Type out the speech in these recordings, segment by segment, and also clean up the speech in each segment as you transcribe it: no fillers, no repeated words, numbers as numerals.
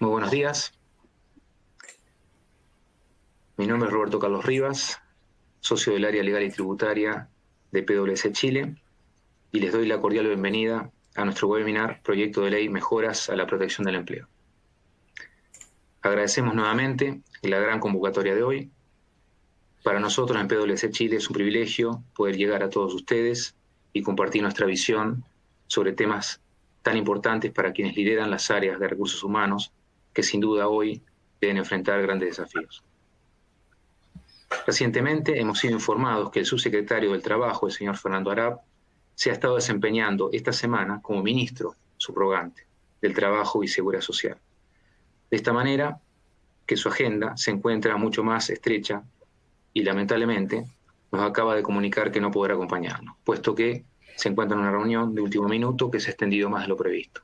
Muy buenos días. Mi nombre es Roberto Carlos Rivas, socio del área legal y tributaria de PwC Chile, y les doy la cordial bienvenida a nuestro webinar Proyecto de Ley Mejoras a la Protección del Empleo. Agradecemos nuevamente la gran convocatoria de hoy. Para nosotros en PwC Chile es un privilegio poder llegar a todos ustedes y compartir nuestra visión sobre temas tan importantes para quienes lideran las áreas de recursos humanos que sin duda hoy deben enfrentar grandes desafíos. Recientemente hemos sido informados que el subsecretario del Trabajo, el señor Fernando Arap, se ha estado desempeñando esta semana como ministro subrogante del Trabajo y Seguridad Social. De esta manera, que su agenda se encuentra mucho más estrecha y lamentablemente nos acaba de comunicar que no podrá acompañarnos, puesto que se encuentra en una reunión de último minuto que se ha extendido más de lo previsto.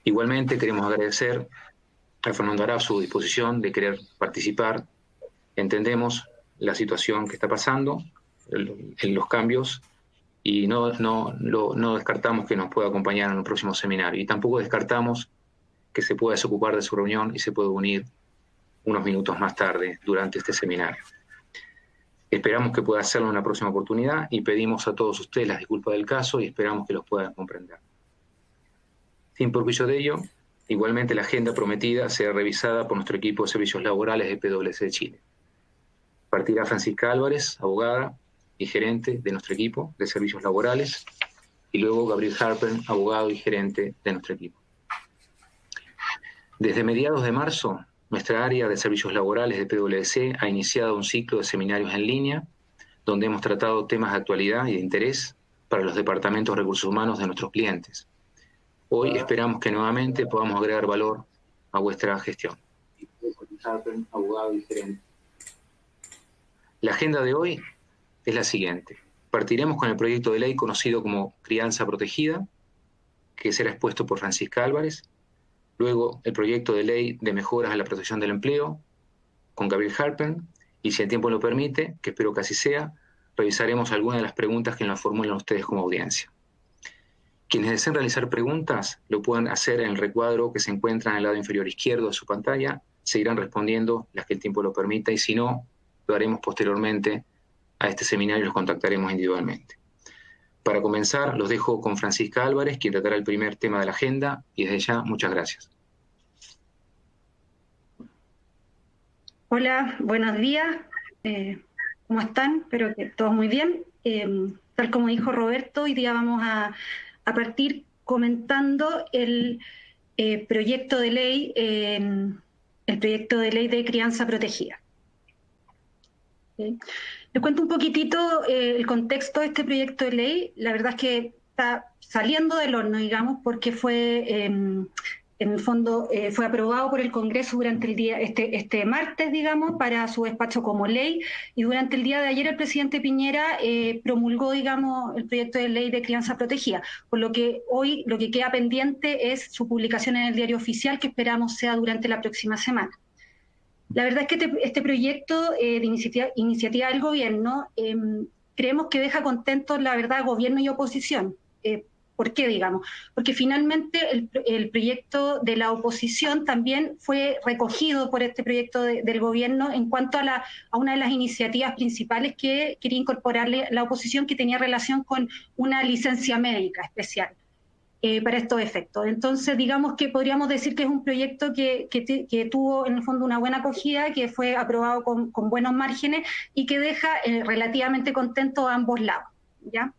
Igualmente queremos agradecer a Fernando Arap su disposición de querer participar. Entendemos la situación que está pasando, en los cambios, y no descartamos que nos pueda acompañar en el próximo seminario. Y tampoco descartamos que se pueda desocupar de su reunión y se pueda unir unos minutos más tarde durante este seminario. Esperamos que pueda hacerlo en una próxima oportunidad y pedimos a todos ustedes las disculpas del caso y esperamos que los puedan comprender. Sin perjuicio de ello, igualmente la agenda prometida será revisada por nuestro equipo de servicios laborales de PwC Chile. Partirá Francisca Álvarez, abogada y gerente de nuestro equipo de servicios laborales, y luego Gabriel Harper, abogado y gerente de nuestro equipo. Desde mediados de marzo, nuestra área de servicios laborales de PwC ha iniciado un ciclo de seminarios en línea, donde hemos tratado temas de actualidad y de interés para los departamentos de recursos humanos de nuestros clientes. Hoy esperamos que nuevamente podamos agregar valor a vuestra gestión. Abogado y gerente. La agenda de hoy es la siguiente. Partiremos con el proyecto de ley conocido como Crianza Protegida, que será expuesto por Francisca Álvarez. Luego, el proyecto de ley de mejoras a la protección del empleo, con Gabriel Harper. Y si el tiempo lo permite, que espero que así sea, revisaremos algunas de las preguntas que nos formulan ustedes como audiencia. Quienes deseen realizar preguntas, lo pueden hacer en el recuadro que se encuentra en el lado inferior izquierdo de su pantalla. Seguirán respondiendo las que el tiempo lo permita, y si no, lo haremos posteriormente a este seminario y los contactaremos individualmente. Para comenzar, los dejo con Francisca Álvarez, quien tratará el primer tema de la agenda, y desde ya, muchas gracias. Hola, buenos días. ¿Cómo están? Espero que todos muy bien. Tal como dijo Roberto, hoy día vamos a partir comentando el proyecto de ley, de crianza protegida. ¿Sí? Les cuento un poquitito el contexto de este proyecto de ley. La verdad es que está saliendo del horno, digamos, porque fue, en el fondo, fue aprobado por el Congreso durante el día, este martes, digamos, para su despacho como ley, y durante el día de ayer el presidente Piñera promulgó, digamos, el proyecto de ley de crianza protegida, por lo que hoy lo que queda pendiente es su publicación en el Diario Oficial, que esperamos sea durante la próxima semana. La verdad es que este proyecto de iniciativa del gobierno creemos que deja contentos, la verdad, gobierno y oposición. ¿Por qué, digamos? Porque finalmente el proyecto de la oposición también fue recogido por este proyecto del gobierno en cuanto a una de las iniciativas principales que quería incorporarle la oposición, que tenía relación con una licencia médica especial. Para estos efectos. Entonces, digamos que podríamos decir que es un proyecto que tuvo en el fondo una buena acogida, que fue aprobado con buenos márgenes y que deja relativamente contentos a ambos lados, ¿ya?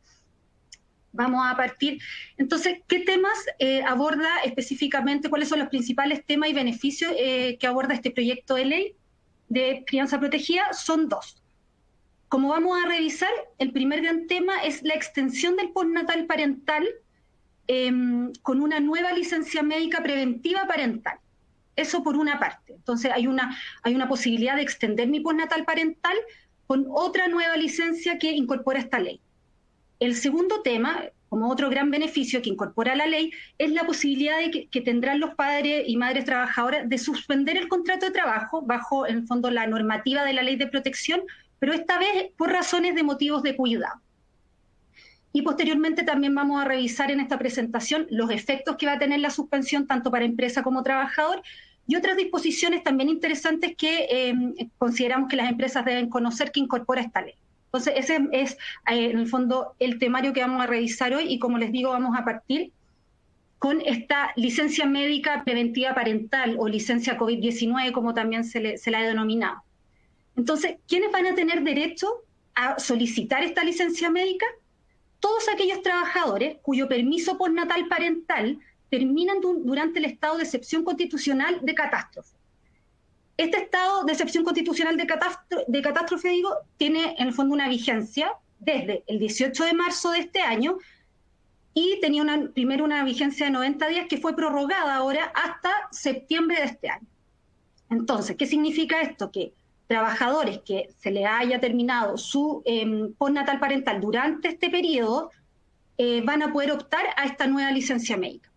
Vamos a partir. Entonces, ¿qué temas aborda específicamente? ¿Cuáles son los principales temas y beneficios que aborda este proyecto de ley de crianza protegida? Son dos. Como vamos a revisar, el primer gran tema es la extensión del postnatal parental con una nueva licencia médica preventiva parental. Eso por una parte. Entonces hay una posibilidad de extender mi postnatal parental con otra nueva licencia que incorpora esta ley. El segundo tema, como otro gran beneficio que incorpora la ley, es la posibilidad de que tendrán los padres y madres trabajadoras de suspender el contrato de trabajo bajo, en el fondo, la normativa de la ley de protección, pero esta vez por razones de motivos de cuidado. Y posteriormente también vamos a revisar en esta presentación los efectos que va a tener la suspensión tanto para empresa como trabajador y otras disposiciones también interesantes que consideramos que las empresas deben conocer que incorpora esta ley. Entonces ese es en el fondo el temario que vamos a revisar hoy y como les digo vamos a partir con esta licencia médica preventiva parental o licencia COVID-19 como también se la ha denominado. Entonces, ¿quiénes van a tener derecho a solicitar esta licencia médica? Todos aquellos trabajadores cuyo permiso postnatal parental terminan durante el estado de excepción constitucional de catástrofe. Este estado de excepción constitucional de catástrofe, tiene en el fondo una vigencia desde el 18 de marzo de este año y tenía primero una vigencia de 90 días que fue prorrogada ahora hasta septiembre de este año. Entonces, ¿qué significa esto? Que trabajadores que se le haya terminado su postnatal parental durante este periodo van a poder optar a esta nueva licencia médica.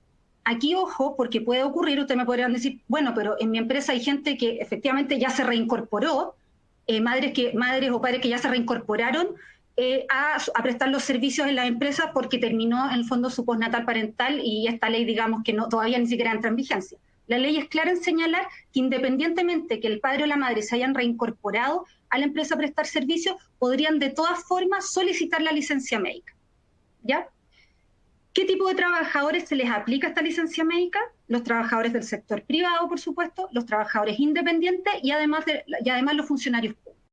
Aquí, ojo, porque puede ocurrir, ustedes me podrían decir, bueno, pero en mi empresa hay gente que efectivamente ya se reincorporó, madres o padres que ya se reincorporaron a prestar los servicios en la empresa porque terminó en el fondo su postnatal parental y esta ley, digamos, que no, todavía ni siquiera entra en vigencia. La ley es clara en señalar que independientemente que el padre o la madre se hayan reincorporado a la empresa a prestar servicios, podrían de todas formas solicitar la licencia médica. ¿Ya? ¿Qué tipo de trabajadores se les aplica esta licencia médica? Los trabajadores del sector privado, por supuesto, los trabajadores independientes y además los funcionarios públicos.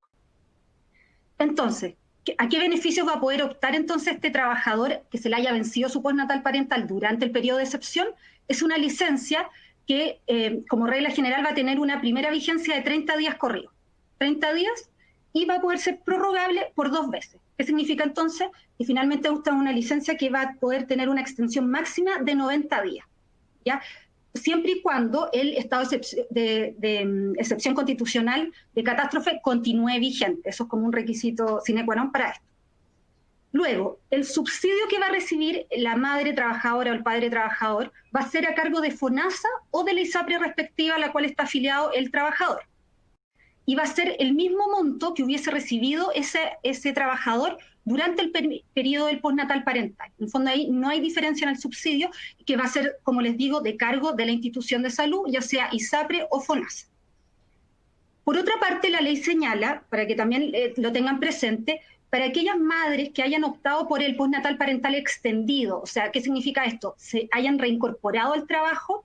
Entonces, ¿a qué beneficios va a poder optar entonces este trabajador que se le haya vencido su postnatal parental durante el periodo de excepción? Es una licencia que como regla general va a tener una primera vigencia de 30 días corridos. 30 días y va a poder ser prorrogable por 2 veces. ¿Qué significa entonces? Que finalmente gusta una licencia que va a poder tener una extensión máxima de 90 días. ¿Ya? Siempre y cuando el estado de excepción constitucional de catástrofe continúe vigente. Eso es como un requisito sine qua non para esto. Luego, el subsidio que va a recibir la madre trabajadora o el padre trabajador va a ser a cargo de FONASA o de la ISAPRE respectiva a la cual está afiliado el trabajador. Y va a ser el mismo monto que hubiese recibido ese trabajador durante el periodo del postnatal parental. En el fondo ahí no hay diferencia en el subsidio, que va a ser, como les digo, de cargo de la institución de salud, ya sea ISAPRE o FONASA. Por otra parte, la ley señala, para que también lo tengan presente, para aquellas madres que hayan optado por el postnatal parental extendido, o sea, ¿qué significa esto? Se hayan reincorporado al trabajo,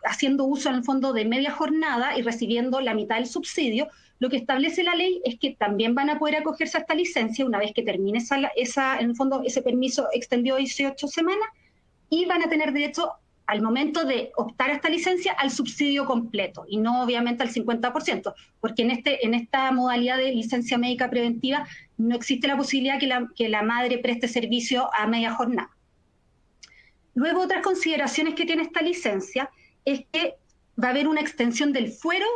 haciendo uso en el fondo de media jornada y recibiendo la mitad del subsidio, lo que establece la ley es que también van a poder acogerse a esta licencia una vez que termine en el fondo ese permiso extendido de 18 semanas y van a tener derecho al momento de optar a esta licencia al subsidio completo y no obviamente al 50%, porque en esta modalidad de licencia médica preventiva no existe la posibilidad que la madre preste servicio a media jornada. Luego, otras consideraciones que tiene esta licencia es que va a haber una extensión del fuero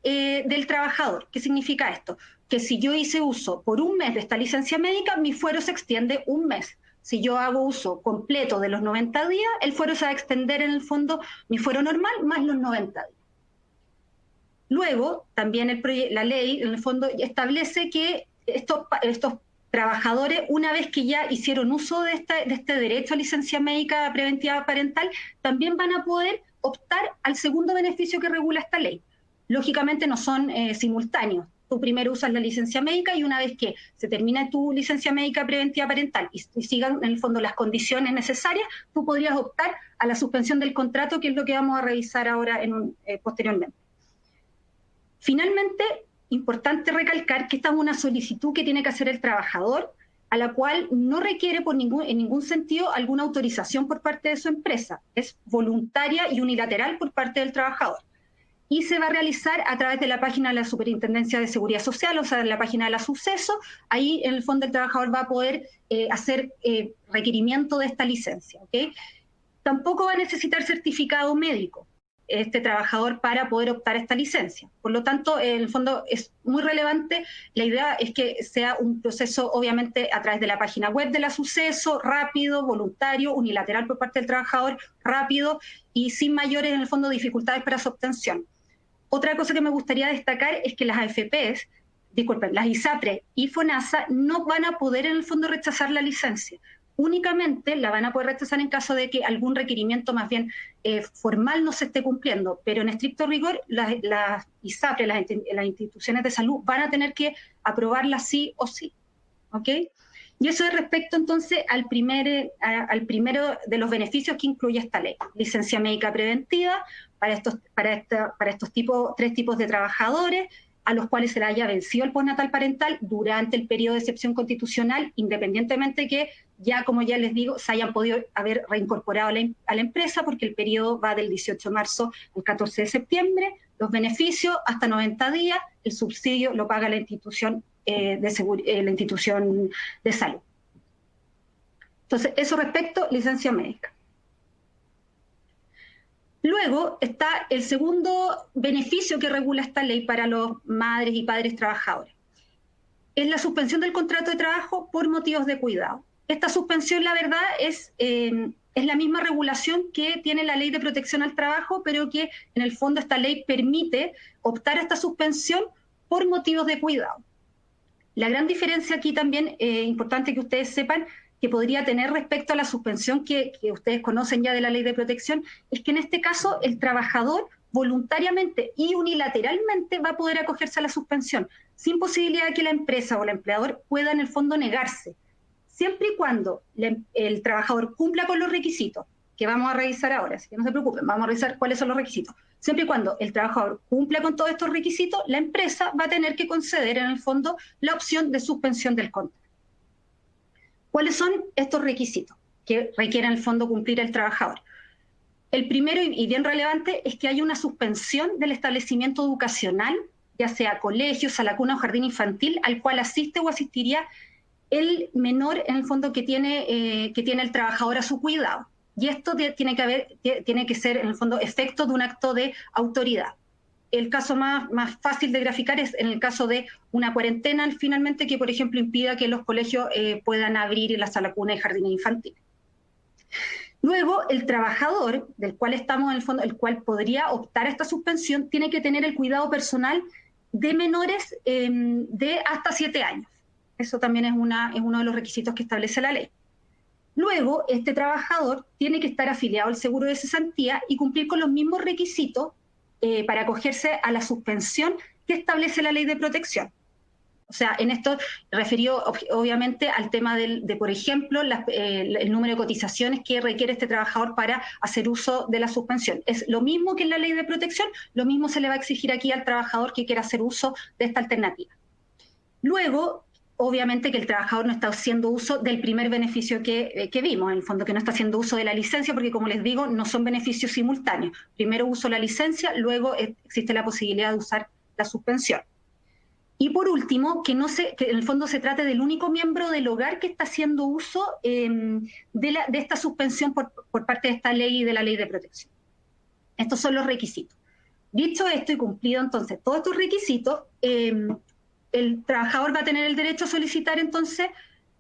del trabajador. ¿Qué significa esto? Que si yo hice uso por 1 mes de esta licencia médica, mi fuero se extiende 1 mes. Si yo hago uso completo de los 90 días, el fuero se va a extender en el fondo, mi fuero normal, más los 90 días. Luego, también la ley, en el fondo, establece que estos trabajadores, una vez que ya hicieron uso de este derecho a licencia médica preventiva parental, también van a poder optar al segundo beneficio que regula esta ley. Lógicamente no son simultáneos. Tú primero usas la licencia médica y una vez que se termina tu licencia médica preventiva parental y sigan en el fondo las condiciones necesarias, tú podrías optar a la suspensión del contrato, que es lo que vamos a revisar ahora posteriormente. Finalmente, importante recalcar que esta es una solicitud que tiene que hacer el trabajador, a la cual no requiere en ningún sentido alguna autorización por parte de su empresa. Es voluntaria y unilateral por parte del trabajador. Y se va a realizar a través de la página de la Superintendencia de Seguridad Social, o sea, de la página de la Suceso. Ahí, en el fondo, el trabajador va a poder hacer requerimiento de esta licencia. ¿Okay? Tampoco va a necesitar certificado médico este trabajador para poder optar a esta licencia. Por lo tanto, en el fondo es muy relevante. La idea es que sea un proceso, obviamente, a través de la página web de la Suceso, rápido, voluntario, unilateral por parte del trabajador, rápido y sin mayores, en el fondo, dificultades para su obtención. Otra cosa que me gustaría destacar es que las AFPs, disculpen, las ISAPRE y FONASA no van a poder en el fondo rechazar la licencia. únicamente la van a poder rechazar en caso de que algún requerimiento más bien formal no se esté cumpliendo, pero en estricto rigor las ISAPRE, las instituciones de salud, van a tener que aprobarla sí o sí, ¿ok? Y eso es respecto entonces al primero de los beneficios que incluye esta ley. Licencia médica preventiva para estos tres tipos de trabajadores, a los cuales se le haya vencido el postnatal parental durante el periodo de excepción constitucional, independientemente que ya, como ya les digo, se hayan podido haber reincorporado a la empresa, porque el periodo va del 18 de marzo al 14 de septiembre, los beneficios hasta 90 días, el subsidio lo paga la institución la institución de salud. Entonces, eso respecto a licencia médica. Luego está el segundo beneficio que regula esta ley para los madres y padres trabajadores. Es la suspensión del contrato de trabajo por motivos de cuidado. Esta suspensión, la verdad, es la misma regulación que tiene la Ley de Protección al Trabajo, pero que en el fondo esta ley permite optar a esta suspensión por motivos de cuidado. La gran diferencia aquí también, importante que ustedes sepan, que podría tener respecto a la suspensión que ustedes conocen ya de la Ley de Protección, es que en este caso el trabajador voluntariamente y unilateralmente va a poder acogerse a la suspensión, sin posibilidad de que la empresa o el empleador pueda en el fondo negarse, siempre y cuando el trabajador cumpla con los requisitos, que vamos a revisar ahora, así que no se preocupen, vamos a revisar cuáles son los requisitos. Siempre y cuando el trabajador cumpla con todos estos requisitos, la empresa va a tener que conceder en el fondo la opción de suspensión del contrato. ¿Cuáles son estos requisitos que requiere en el fondo cumplir el trabajador? El primero, y bien relevante, es que haya una suspensión del establecimiento educacional, ya sea colegio, sala cuna o jardín infantil, al cual asiste o asistiría el menor, en el fondo, que tiene el trabajador a su cuidado. Y esto tiene que ser, en el fondo, efecto de un acto de autoridad. El caso más fácil de graficar es en el caso de una cuarentena, finalmente, que, por ejemplo, impida que los colegios puedan abrir la sala cuna y jardines infantiles. Luego, el trabajador, del cual estamos en el fondo, el cual podría optar a esta suspensión, tiene que tener el cuidado personal de menores de hasta 7 años. Eso también es uno de los requisitos que establece la ley. Luego, este trabajador tiene que estar afiliado al seguro de cesantía y cumplir con los mismos requisitos para acogerse a la suspensión que establece la ley de protección. O sea, en esto referido obviamente al tema de por ejemplo, el número de cotizaciones que requiere este trabajador para hacer uso de la suspensión. Es lo mismo que en la ley de protección, lo mismo se le va a exigir aquí al trabajador que quiera hacer uso de esta alternativa. Luego, obviamente que el trabajador no está haciendo uso del primer beneficio que vimos, en el fondo que no está haciendo uso de la licencia, porque como les digo, no son beneficios simultáneos. Primero uso la licencia, luego existe la posibilidad de usar la suspensión. Y por último, que en el fondo se trate del único miembro del hogar que está haciendo uso de esta suspensión por parte de esta ley y de la ley de protección. Estos son los requisitos. Dicho esto y cumplido entonces todos estos requisitos, el trabajador va a tener el derecho a solicitar entonces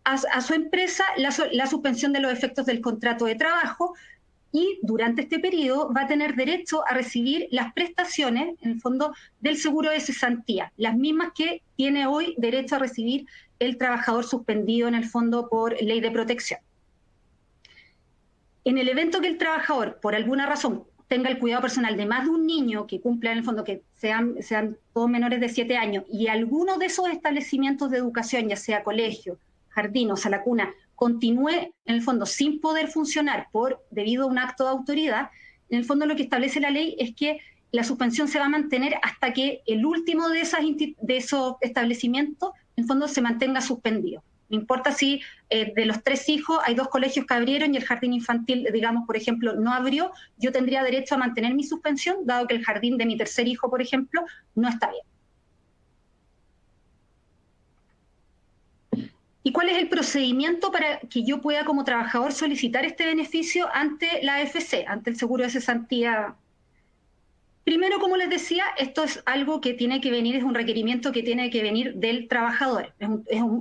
a su empresa la suspensión de los efectos del contrato de trabajo, y durante este periodo va a tener derecho a recibir las prestaciones, en el fondo, del seguro de cesantía, las mismas que tiene hoy derecho a recibir el trabajador suspendido, en el fondo, por ley de protección. En el evento que el trabajador, por alguna razón, tenga el cuidado personal de más de un niño que cumpla, en el fondo, que sean todos menores de 7 años, y alguno de esos establecimientos de educación, ya sea colegio, jardín o sala cuna, continúe, en el fondo, sin poder funcionar debido a un acto de autoridad, en el fondo lo que establece la ley es que la suspensión se va a mantener hasta que el último de esos establecimientos, en el fondo, se mantenga suspendido. No importa si de los 3 hijos hay 2 colegios que abrieron y el jardín infantil, digamos, por ejemplo, no abrió, yo tendría derecho a mantener mi suspensión, dado que el jardín de mi tercer hijo, por ejemplo, no está bien. ¿Y cuál es el procedimiento para que yo pueda como trabajador solicitar este beneficio ante la AFC, ante el seguro de cesantía? Primero, como les decía, esto es algo que tiene que venir, es un requerimiento que tiene que venir del trabajador.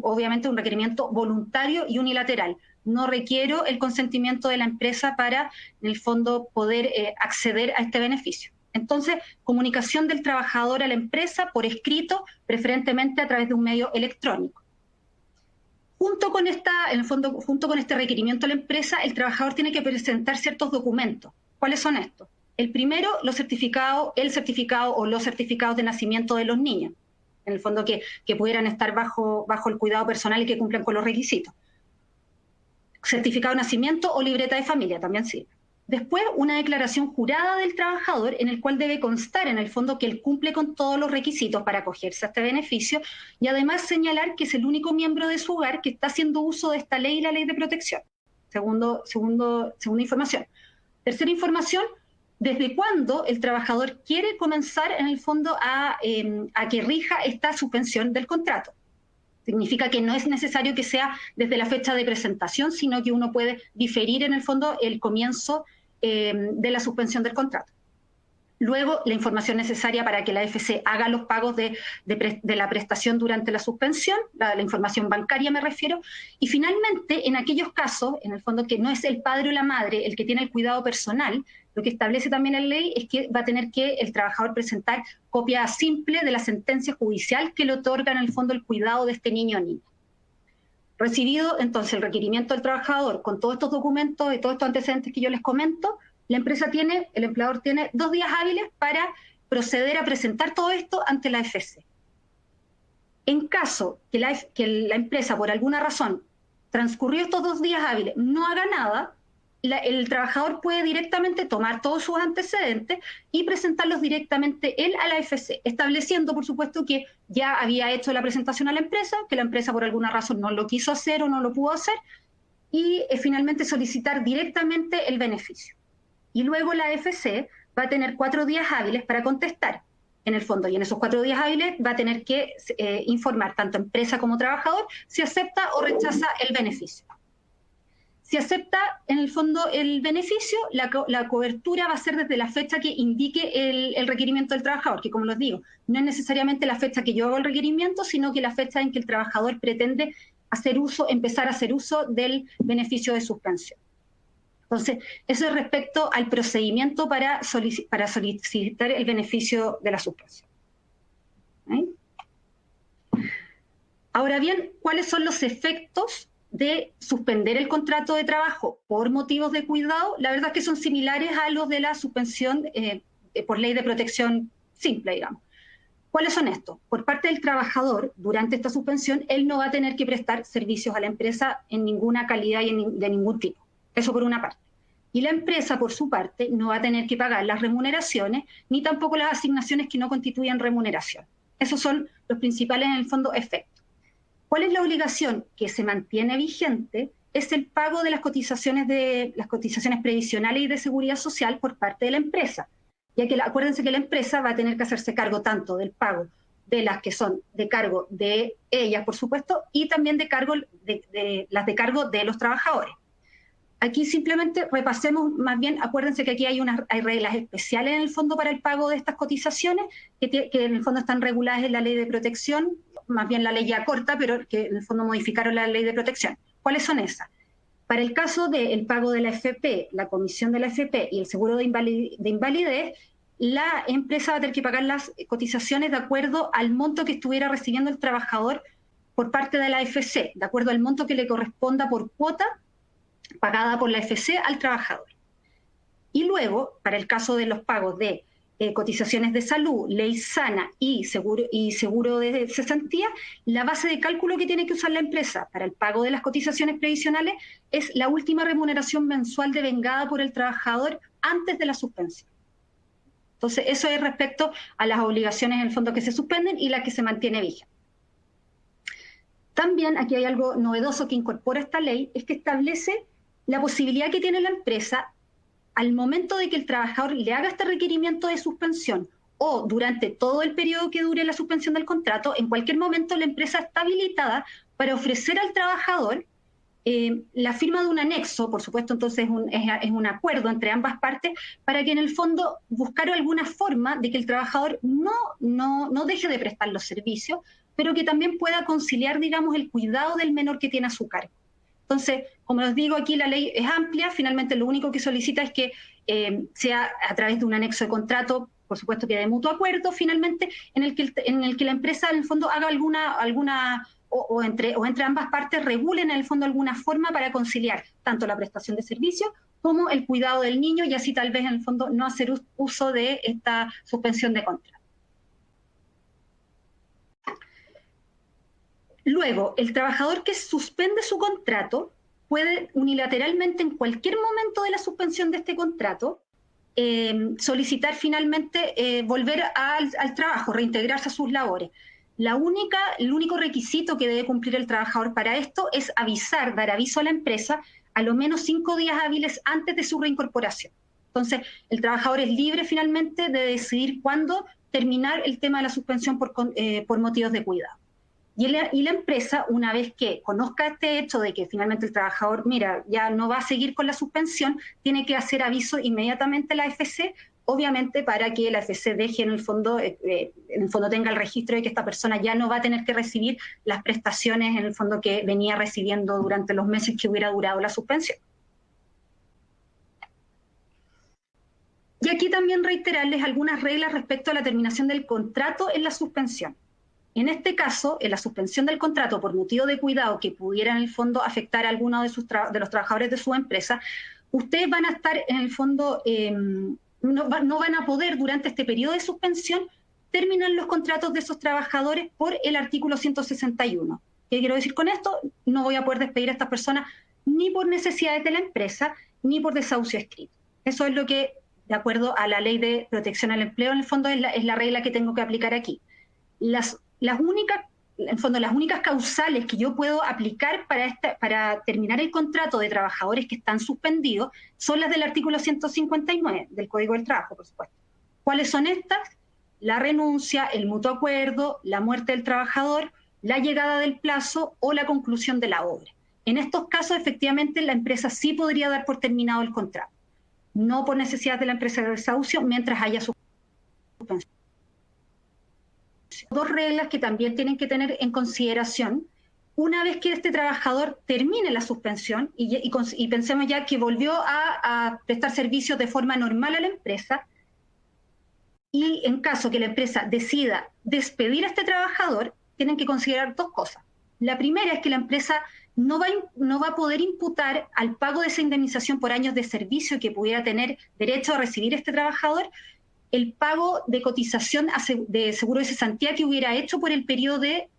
Obviamente un requerimiento voluntario y unilateral. No requiero el consentimiento de la empresa para, en el fondo, poder acceder a este beneficio. Entonces, comunicación del trabajador a la empresa por escrito, preferentemente a través de un medio electrónico. junto con junto con este requerimiento a la empresa, el trabajador tiene que presentar ciertos documentos. ¿Cuáles son estos? El primero, el certificado o los certificados de nacimiento de los niños, en el fondo que pudieran estar bajo el cuidado personal y que cumplan con los requisitos. Certificado de nacimiento o libreta de familia también sirve. Después, una declaración jurada del trabajador en el cual debe constar en el fondo que él cumple con todos los requisitos para acogerse a este beneficio y además señalar que es el único miembro de su hogar que está haciendo uso de esta ley y la ley de protección. Segunda información. Tercera información, desde cuándo el trabajador quiere comenzar en el fondo a que rija esta suspensión del contrato. Significa que no es necesario que sea desde la fecha de presentación, sino que uno puede diferir en el fondo el comienzo de la suspensión del contrato. Luego, la información necesaria para que la AFC haga los pagos de la prestación durante la suspensión, la información bancaria me refiero, y finalmente, en aquellos casos, en el fondo que no es el padre o la madre el que tiene el cuidado personal, lo que establece también la ley es que va a tener que el trabajador presentar copia simple de la sentencia judicial que le otorga en el fondo el cuidado de este niño o niña. Recibido entonces el requerimiento del trabajador con todos estos documentos y todos estos antecedentes que yo les comento, el empleador tiene 2 días hábiles para proceder a presentar todo esto ante la AFC. En caso que la empresa, por alguna razón, transcurrió estos 2 días hábiles, no haga nada, el trabajador puede directamente tomar todos sus antecedentes y presentarlos directamente él a la AFC, estableciendo, por supuesto, que ya había hecho la presentación a la empresa, que la empresa por alguna razón no lo quiso hacer o no lo pudo hacer, y finalmente solicitar directamente el beneficio. Y luego la AFC va a tener 4 días hábiles para contestar, en el fondo, y en esos 4 días hábiles va a tener que informar tanto empresa como trabajador si acepta o rechaza el beneficio. Si acepta, en el fondo, el beneficio, la cobertura va a ser desde la fecha que indique el requerimiento del trabajador, que como les digo, no es necesariamente la fecha que yo hago el requerimiento, sino que la fecha en que el trabajador pretende empezar a hacer uso del beneficio de suspensión. Entonces, eso es respecto al procedimiento para solicitar el beneficio de la suspensión. ¿Eh? Ahora bien, ¿cuáles son los efectos de suspender el contrato de trabajo por motivos de cuidado? La verdad es que son similares a los de la suspensión por ley de protección simple, digamos. ¿Cuáles son estos? Por parte del trabajador, durante esta suspensión, él no va a tener que prestar servicios a la empresa en ninguna calidad y de ningún tipo. Eso por una parte. Y la empresa, por su parte, no va a tener que pagar las remuneraciones, ni tampoco las asignaciones que no constituyen remuneración. Esos son los principales, en el fondo, efectos. ¿Cuál es la obligación que se mantiene vigente? Es el pago de las cotizaciones previsionales y de seguridad social por parte de la empresa. Ya que acuérdense que la empresa va a tener que hacerse cargo tanto del pago de las que son de cargo de ellas, por supuesto, y también las de cargo de los trabajadores. Aquí simplemente repasemos, más bien, acuérdense que aquí hay reglas especiales en el fondo para el pago de estas cotizaciones, que en el fondo están reguladas en la ley de protección, más bien la ley ya corta, pero que en el fondo modificaron la ley de protección. ¿Cuáles son esas? Para el caso del pago de la AFP, la comisión de la AFP y el seguro de invalidez, la empresa va a tener que pagar las cotizaciones de acuerdo al monto que estuviera recibiendo el trabajador por parte de la AFC, de acuerdo al monto que le corresponda por cuota pagada por la AFC al trabajador. Y luego, para el caso de los pagos de cotizaciones de salud, ley sana y seguro de cesantía, la base de cálculo que tiene que usar la empresa para el pago de las cotizaciones previsionales es la última remuneración mensual devengada por el trabajador antes de la suspensión. Entonces, eso es respecto a las obligaciones en el fondo que se suspenden y la que se mantiene vigente. También aquí hay algo novedoso que incorpora esta ley, es que establece la posibilidad que tiene la empresa al momento de que el trabajador le haga este requerimiento de suspensión o durante todo el periodo que dure la suspensión del contrato, en cualquier momento la empresa está habilitada para ofrecer al trabajador la firma de un anexo, por supuesto, entonces es un acuerdo entre ambas partes, para que en el fondo buscar alguna forma de que el trabajador no deje de prestar los servicios, pero que también pueda conciliar, digamos, el cuidado del menor que tiene a su cargo. Entonces, como les digo, aquí la ley es amplia, finalmente lo único que solicita es que sea a través de un anexo de contrato, por supuesto que de mutuo acuerdo, finalmente, en el que la empresa, en el fondo, haga alguna o entre ambas partes regulen en el fondo alguna forma para conciliar tanto la prestación de servicios como el cuidado del niño, y así tal vez en el fondo no hacer uso de esta suspensión de contrato. Luego, el trabajador que suspende su contrato puede unilateralmente en cualquier momento de la suspensión de este contrato solicitar finalmente volver al trabajo, reintegrarse a sus labores. El único requisito que debe cumplir el trabajador para esto es dar aviso a la empresa a lo menos 5 días hábiles antes de su reincorporación. Entonces, el trabajador es libre finalmente de decidir cuándo terminar el tema de la suspensión por motivos de cuidado. Y la empresa, una vez que conozca este hecho de que finalmente el trabajador, mira, ya no va a seguir con la suspensión, tiene que hacer aviso inmediatamente a la AFC, obviamente para que la AFC deje en el fondo tenga el registro de que esta persona ya no va a tener que recibir las prestaciones en el fondo que venía recibiendo durante los meses que hubiera durado la suspensión. Y aquí también reiterarles algunas reglas respecto a la terminación del contrato en la suspensión. En este caso, en la suspensión del contrato por motivo de cuidado que pudiera en el fondo afectar a alguno de los trabajadores de su empresa, ustedes van a estar en el fondo, no van a poder durante este periodo de suspensión terminar los contratos de esos trabajadores por el artículo 161. ¿Qué quiero decir con esto? No voy a poder despedir a estas personas ni por necesidades de la empresa, ni por desahucio escrito. Eso es lo que, de acuerdo a la Ley de Protección al Empleo, en el fondo es la regla que tengo que aplicar aquí. Las únicas causales que yo puedo aplicar para terminar el contrato de trabajadores que están suspendidos son las del artículo 159 del Código del Trabajo, por supuesto. ¿Cuáles son estas? La renuncia, el mutuo acuerdo, la muerte del trabajador, la llegada del plazo o la conclusión de la obra. En estos casos, efectivamente, la empresa sí podría dar por terminado el contrato, no por necesidad de la empresa de desahucio mientras haya suspensión. Dos reglas que también tienen que tener en consideración una vez que este trabajador termine la suspensión y pensemos ya que volvió a prestar servicios de forma normal a la empresa, y en caso que la empresa decida despedir a este trabajador, tienen que considerar dos cosas. La primera es que la empresa no va a poder imputar al pago de esa indemnización por años de servicio que pudiera tener derecho a recibir este trabajador el pago de cotización de seguro de cesantía que hubiera hecho por el periodo de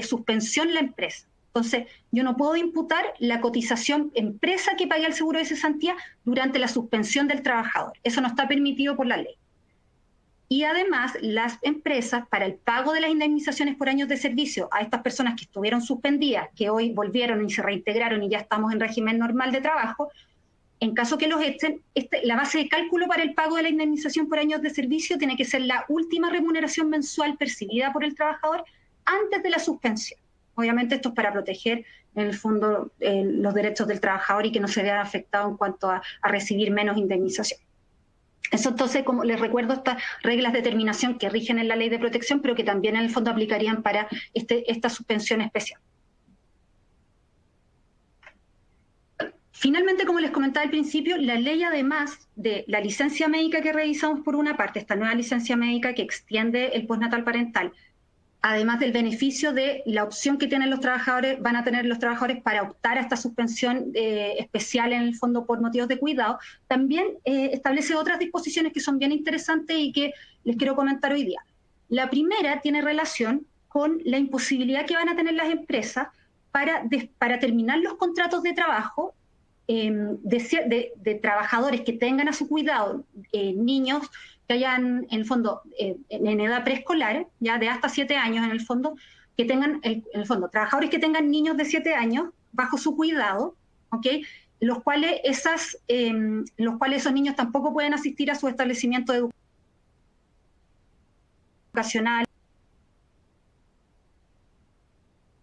suspensión la empresa. Entonces, yo no puedo imputar la cotización empresa que pague el seguro de cesantía durante la suspensión del trabajador. Eso no está permitido por la ley. Y además, las empresas, para el pago de las indemnizaciones por años de servicio a estas personas que estuvieron suspendidas, que hoy volvieron y se reintegraron y ya estamos en régimen normal de trabajo, en caso que los echen, la base de cálculo para el pago de la indemnización por años de servicio tiene que ser la última remuneración mensual percibida por el trabajador antes de la suspensión. Obviamente esto es para proteger, en el fondo, los derechos del trabajador y que no se vea afectado en cuanto a recibir menos indemnización. Eso entonces, como les recuerdo, estas reglas de terminación que rigen en la Ley de Protección, pero que también en el fondo aplicarían para esta suspensión especial. Finalmente, como les comentaba al principio, la ley, además de la licencia médica que revisamos por una parte, esta nueva licencia médica que extiende el postnatal parental, además del beneficio de la opción que tienen los trabajadores, van a tener los trabajadores para optar a esta suspensión especial en el fondo por motivos de cuidado, también establece otras disposiciones que son bien interesantes y que les quiero comentar hoy día. La primera tiene relación con la imposibilidad que van a tener las empresas para terminar los contratos de trabajo de trabajadores que tengan a su cuidado niños que hayan, en el fondo, en edad preescolar, ya de hasta 7 años en el fondo, que tengan, en el fondo, trabajadores que tengan niños de 7 años bajo su cuidado, ¿ok? Los cuales esos niños tampoco pueden asistir a su establecimiento educacional,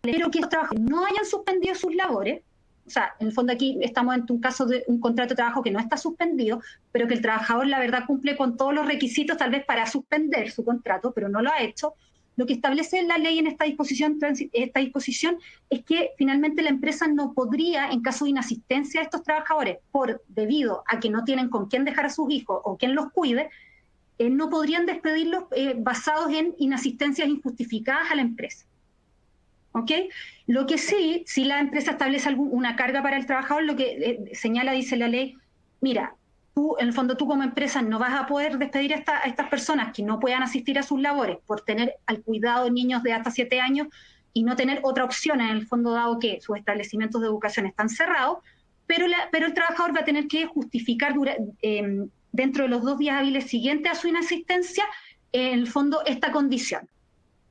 pero que estos trabajadores no hayan suspendido sus labores. O sea, en el fondo aquí estamos en un caso de un contrato de trabajo que no está suspendido, pero que el trabajador, la verdad, cumple con todos los requisitos tal vez para suspender su contrato, pero no lo ha hecho. Lo que establece la ley en esta disposición es que finalmente la empresa no podría, en caso de inasistencia a estos trabajadores, debido a que no tienen con quién dejar a sus hijos o quién los cuide, no podrían despedirlos basados en inasistencias injustificadas a la empresa. ¿ok? Lo que sí, si la empresa establece una carga para el trabajador, lo que señala, dice la ley, mira, tú, en el fondo tú como empresa no vas a poder despedir a estas personas que no puedan asistir a sus labores por tener al cuidado de niños de hasta 7 años y no tener otra opción, en el fondo dado que sus establecimientos de educación están cerrados, pero el trabajador va a tener que justificar dentro de los 2 días hábiles siguientes a su inasistencia, en el fondo, esta condición,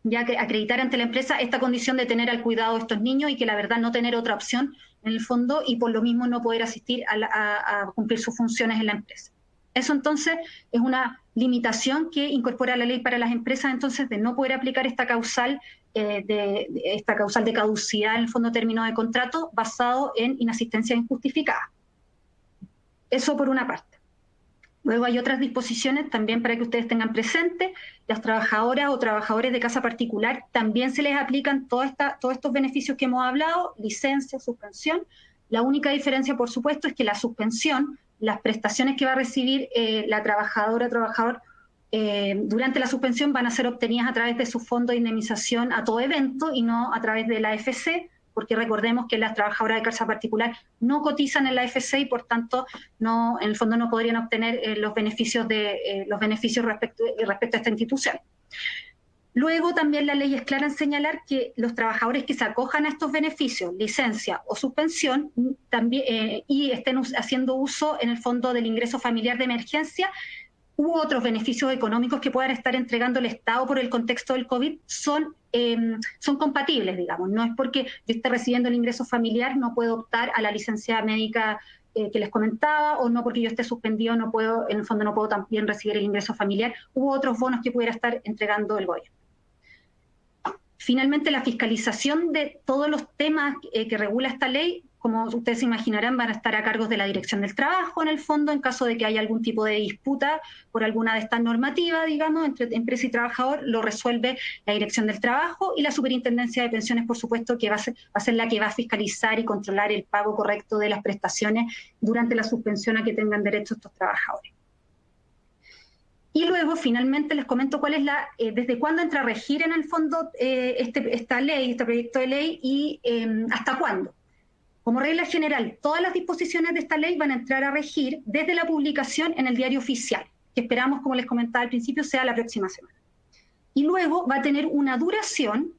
ya que acreditar ante la empresa esta condición de tener al cuidado de estos niños y que la verdad no tener otra opción en el fondo y por lo mismo no poder asistir a cumplir sus funciones en la empresa. Eso entonces es una limitación que incorpora la ley para las empresas entonces de no poder aplicar esta causal de caducidad en el fondo término de contrato basado en inasistencia injustificada. Eso por una parte. Luego hay otras disposiciones también para que ustedes tengan presente. Las trabajadoras o trabajadores de casa particular también se les aplican todos estos beneficios que hemos hablado, licencia, suspensión. La única diferencia, por supuesto, es que la suspensión, las prestaciones que va a recibir la trabajadora o trabajador durante la suspensión van a ser obtenidas a través de su fondo de indemnización a todo evento y no a través de la AFC, porque recordemos que las trabajadoras de casa particular no cotizan en la AFC y por tanto no, en el fondo no podrían obtener los beneficios respecto a esta institución. Luego también la ley es clara en señalar que los trabajadores que se acojan a estos beneficios, licencia o suspensión, también, y estén haciendo uso en el fondo del ingreso familiar de emergencia, u otros beneficios económicos que puedan estar entregando el Estado por el contexto del COVID son compatibles, digamos. No es porque yo esté recibiendo el ingreso familiar, no puedo optar a la licencia médica que les comentaba, o no porque yo esté suspendido, no puedo, en el fondo no puedo también recibir el ingreso familiar, u otros bonos que pudiera estar entregando el gobierno. Finalmente, la fiscalización de todos los temas que regula esta ley, como ustedes se imaginarán, van a estar a cargo de la Dirección del Trabajo, en el fondo, en caso de que haya algún tipo de disputa por alguna de estas normativas, digamos, entre empresa y trabajador, lo resuelve la Dirección del Trabajo y la Superintendencia de Pensiones, por supuesto, que va a ser la que va a fiscalizar y controlar el pago correcto de las prestaciones durante la suspensión a que tengan derecho estos trabajadores. Y luego, finalmente, les comento cuál es desde cuándo entra a regir en el fondo esta ley, este proyecto de ley, y hasta cuándo. Como regla general, todas las disposiciones de esta ley van a entrar a regir desde la publicación en el Diario Oficial, que esperamos, como les comentaba al principio, sea la próxima semana. Y luego va a tener una duración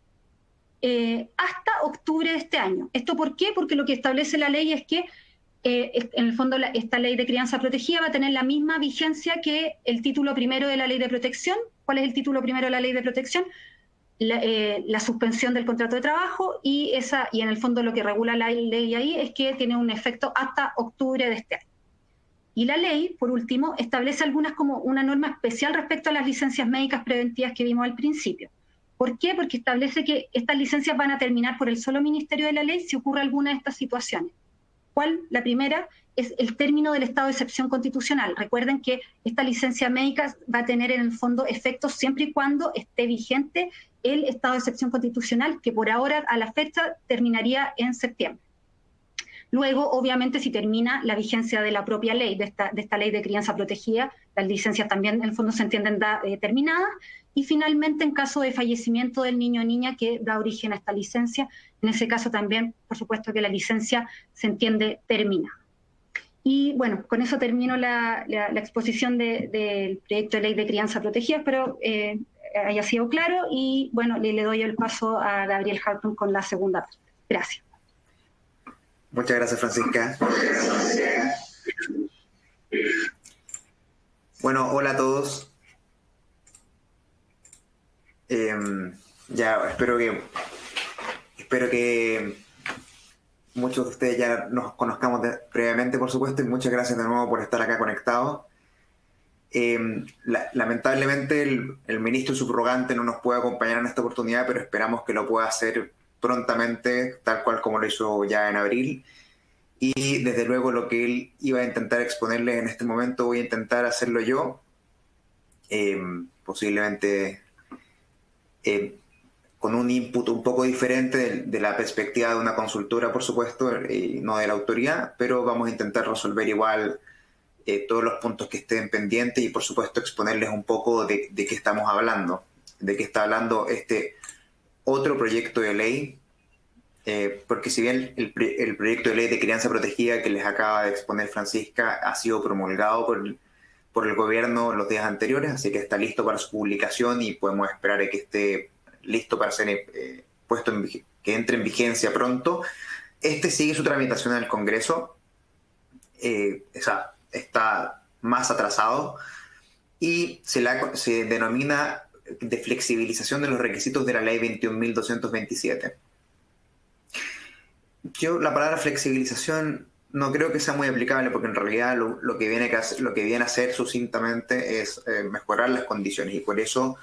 hasta octubre de este año. ¿Esto por qué? Porque lo que establece la ley es que en el fondo esta ley de crianza protegida va a tener la misma vigencia que el título primero de la ley de protección. ¿Cuál es el título primero de la ley de protección? La suspensión del contrato de trabajo y en el fondo lo que regula la ley ahí es que tiene un efecto hasta octubre de este año. Y la ley, por último, establece algunas como una norma especial respecto a las licencias médicas preventivas que vimos al principio. ¿Por qué? Porque establece que estas licencias van a terminar por el solo ministerio de la ley si ocurre alguna de estas situaciones. ¿Cuál? La primera es el término del estado de excepción constitucional. Recuerden que esta licencia médica va a tener en el fondo efectos siempre y cuando esté vigente el estado de excepción constitucional, que por ahora a la fecha terminaría en septiembre. Luego, obviamente, si termina la vigencia de la propia ley, de esta ley de crianza protegida, las licencias también en el fondo se entienden terminadas. Y finalmente, en caso de fallecimiento del niño o niña que da origen a esta licencia, en ese caso también, por supuesto, que la licencia se entiende terminada. Y bueno, con eso termino la exposición del proyecto de ley de crianza protegida, espero haya sido claro, y bueno, le doy el paso a Gabriel Hartung con la segunda parte. Gracias. Muchas gracias, Francisca. Bueno, hola a todos. Espero que muchos de ustedes ya nos conozcamos previamente, por supuesto, y muchas gracias de nuevo por estar acá conectados. Lamentablemente el ministro subrogante no nos puede acompañar en esta oportunidad, pero esperamos que lo pueda hacer prontamente, tal cual como lo hizo ya en abril. Y desde luego lo que él iba a intentar exponerles en este momento voy a intentar hacerlo yo, posiblemente con un input un poco diferente de la perspectiva de una consultora, por supuesto, y no de la autoridad, pero vamos a intentar resolver igual todos los puntos que estén pendientes y, por supuesto, exponerles un poco de qué estamos hablando, de qué está hablando este otro proyecto de ley porque si bien el proyecto de ley de crianza protegida que les acaba de exponer Francisca ha sido promulgado por el gobierno los días anteriores, así que está listo para su publicación y podemos esperar a que esté listo para ser que entre en vigencia pronto. Este sigue su tramitación en el Congreso, está más atrasado y se denomina de flexibilización de los requisitos de la ley 21.227. Yo la palabra flexibilización no creo que sea muy aplicable porque en realidad lo que viene a hacer sucintamente es mejorar las condiciones y por eso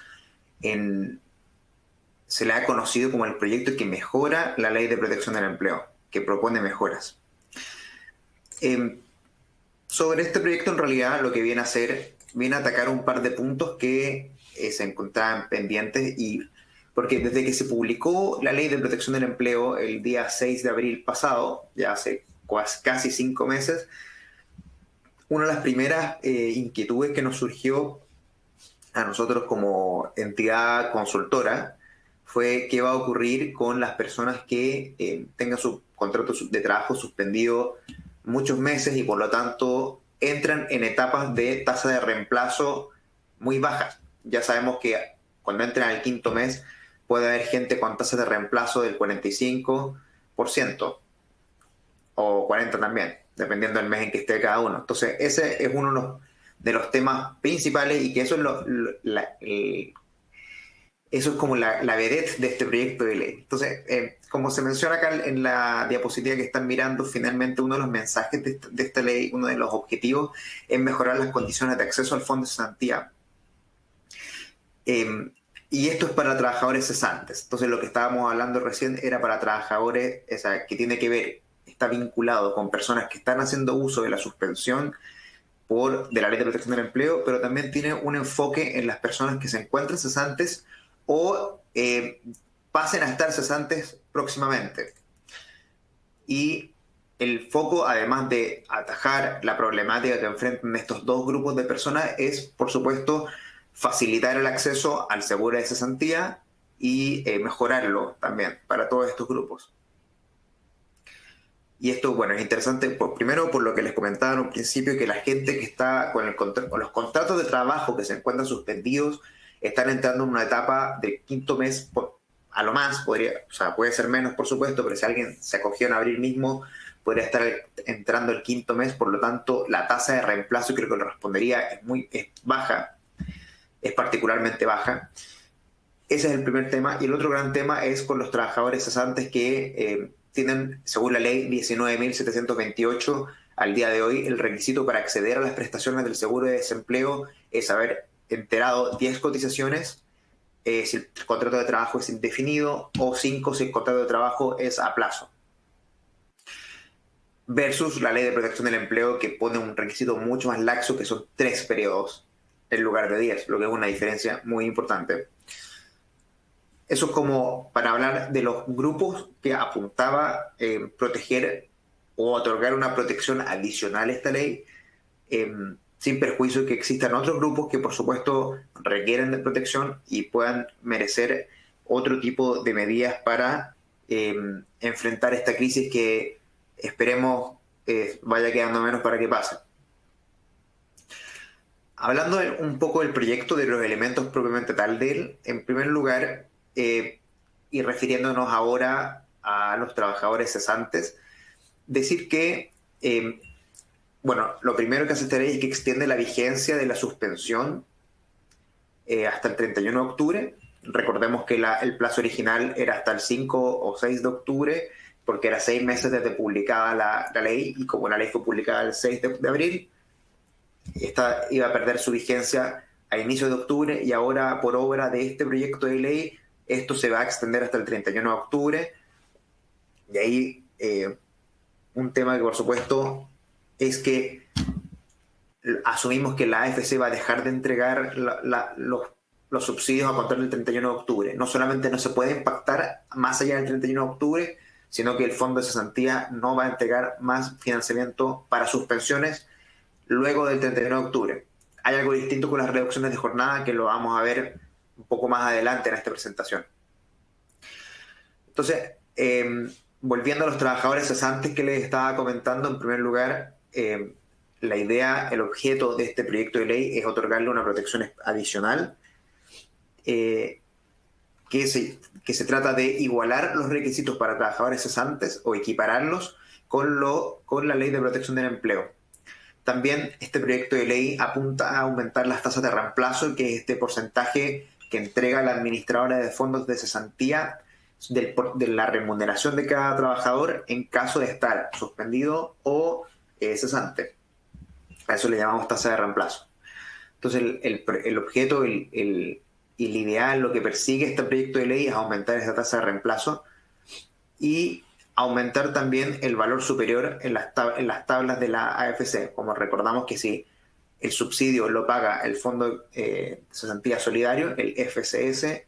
se le ha conocido como el proyecto que mejora la ley de protección del empleo, que propone mejoras. Sobre este proyecto en realidad lo que viene a atacar un par de puntos que se encontraban pendientes porque desde que se publicó la Ley de Protección del Empleo el día 6 de abril pasado, ya hace casi 5 meses, una de las primeras inquietudes que nos surgió a nosotros como entidad consultora fue qué va a ocurrir con las personas que tengan su contrato de trabajo suspendido muchos meses y por lo tanto entran en etapas de tasa de reemplazo muy bajas. Ya sabemos que cuando entran al quinto mes puede haber gente con tasas de reemplazo del 45% o 40% también, dependiendo del mes en que esté cada uno. Entonces, ese es uno de los temas principales y que eso es como la vedette de este proyecto de ley. Entonces, como se menciona acá en la diapositiva que están mirando, finalmente uno de los mensajes de esta ley, uno de los objetivos, es mejorar las condiciones de acceso al fondo de cesantía. Y esto es para trabajadores cesantes. Entonces lo que estábamos hablando recién era para trabajadores, que tiene que ver, está vinculado con personas que están haciendo uso de la suspensión de la Ley de Protección del Empleo, pero también tiene un enfoque en las personas que se encuentran cesantes o pasen a estar cesantes próximamente. Y el foco, además de atajar la problemática que enfrentan estos dos grupos de personas, es, por supuesto, facilitar el acceso al seguro de cesantía y mejorarlo también para todos estos grupos. Y esto, bueno, es interesante, primero por lo que les comentaba en un principio, que la gente que está con los contratos de trabajo que se encuentran suspendidos están entrando en una etapa de quinto mes, a lo más, puede ser menos, por supuesto, pero si alguien se acogió en abril mismo, podría estar entrando el quinto mes, por lo tanto, la tasa de reemplazo que le correspondería es baja, es particularmente baja. Ese es el primer tema. Y el otro gran tema es con los trabajadores cesantes que tienen, según la ley 19.728, al día de hoy, el requisito para acceder a las prestaciones del seguro de desempleo es haber enterado 10 cotizaciones si el contrato de trabajo es indefinido o 5 si el contrato de trabajo es a plazo. Versus la ley de protección del empleo que pone un requisito mucho más laxo que son 3 periodos en lugar de 10, lo que es una diferencia muy importante. Eso es como para hablar de los grupos que apuntaba proteger o otorgar una protección adicional a esta ley, sin perjuicio que existan otros grupos que por supuesto requieren de protección y puedan merecer otro tipo de medidas para enfrentar esta crisis que esperemos vaya quedando menos para que pase. Hablando un poco del proyecto, de los elementos propiamente tal de él, en primer lugar, y refiriéndonos ahora a los trabajadores cesantes, decir que, lo primero que hace esta ley es que extiende la vigencia de la suspensión hasta el 31 de octubre. Recordemos que el plazo original era hasta el 5 o 6 de octubre, porque era 6 meses desde publicada la ley, y como la ley fue publicada el 6 de abril, esta iba a perder su vigencia a inicio de octubre, y ahora por obra de este proyecto de ley esto se va a extender hasta el 31 de octubre. Y ahí un tema que por supuesto es que asumimos que la AFC va a dejar de entregar los subsidios a contar del 31 de octubre. No solamente no se puede impactar más allá del 31 de octubre, sino que el Fondo de Cesantía no va a entregar más financiamiento para suspensiones luego del 31 de octubre. Hay algo distinto con las reducciones de jornada que lo vamos a ver un poco más adelante en esta presentación. Entonces, volviendo a los trabajadores cesantes que les estaba comentando, en primer lugar, la idea, el objeto de este proyecto de ley es otorgarle una protección adicional que se trata de igualar los requisitos para trabajadores cesantes o equipararlos con la Ley de Protección del Empleo. También este proyecto de ley apunta a aumentar las tasas de reemplazo, que es este porcentaje que entrega la administradora de fondos de cesantía de la remuneración de cada trabajador en caso de estar suspendido o cesante. A eso le llamamos tasa de reemplazo. Entonces el objeto y el ideal, lo que persigue este proyecto de ley es aumentar esa tasa de reemplazo y aumentar también el valor superior en las tablas de la AFC. Como recordamos que si el subsidio lo paga el Fondo de Cesantía Solidario, el FCS,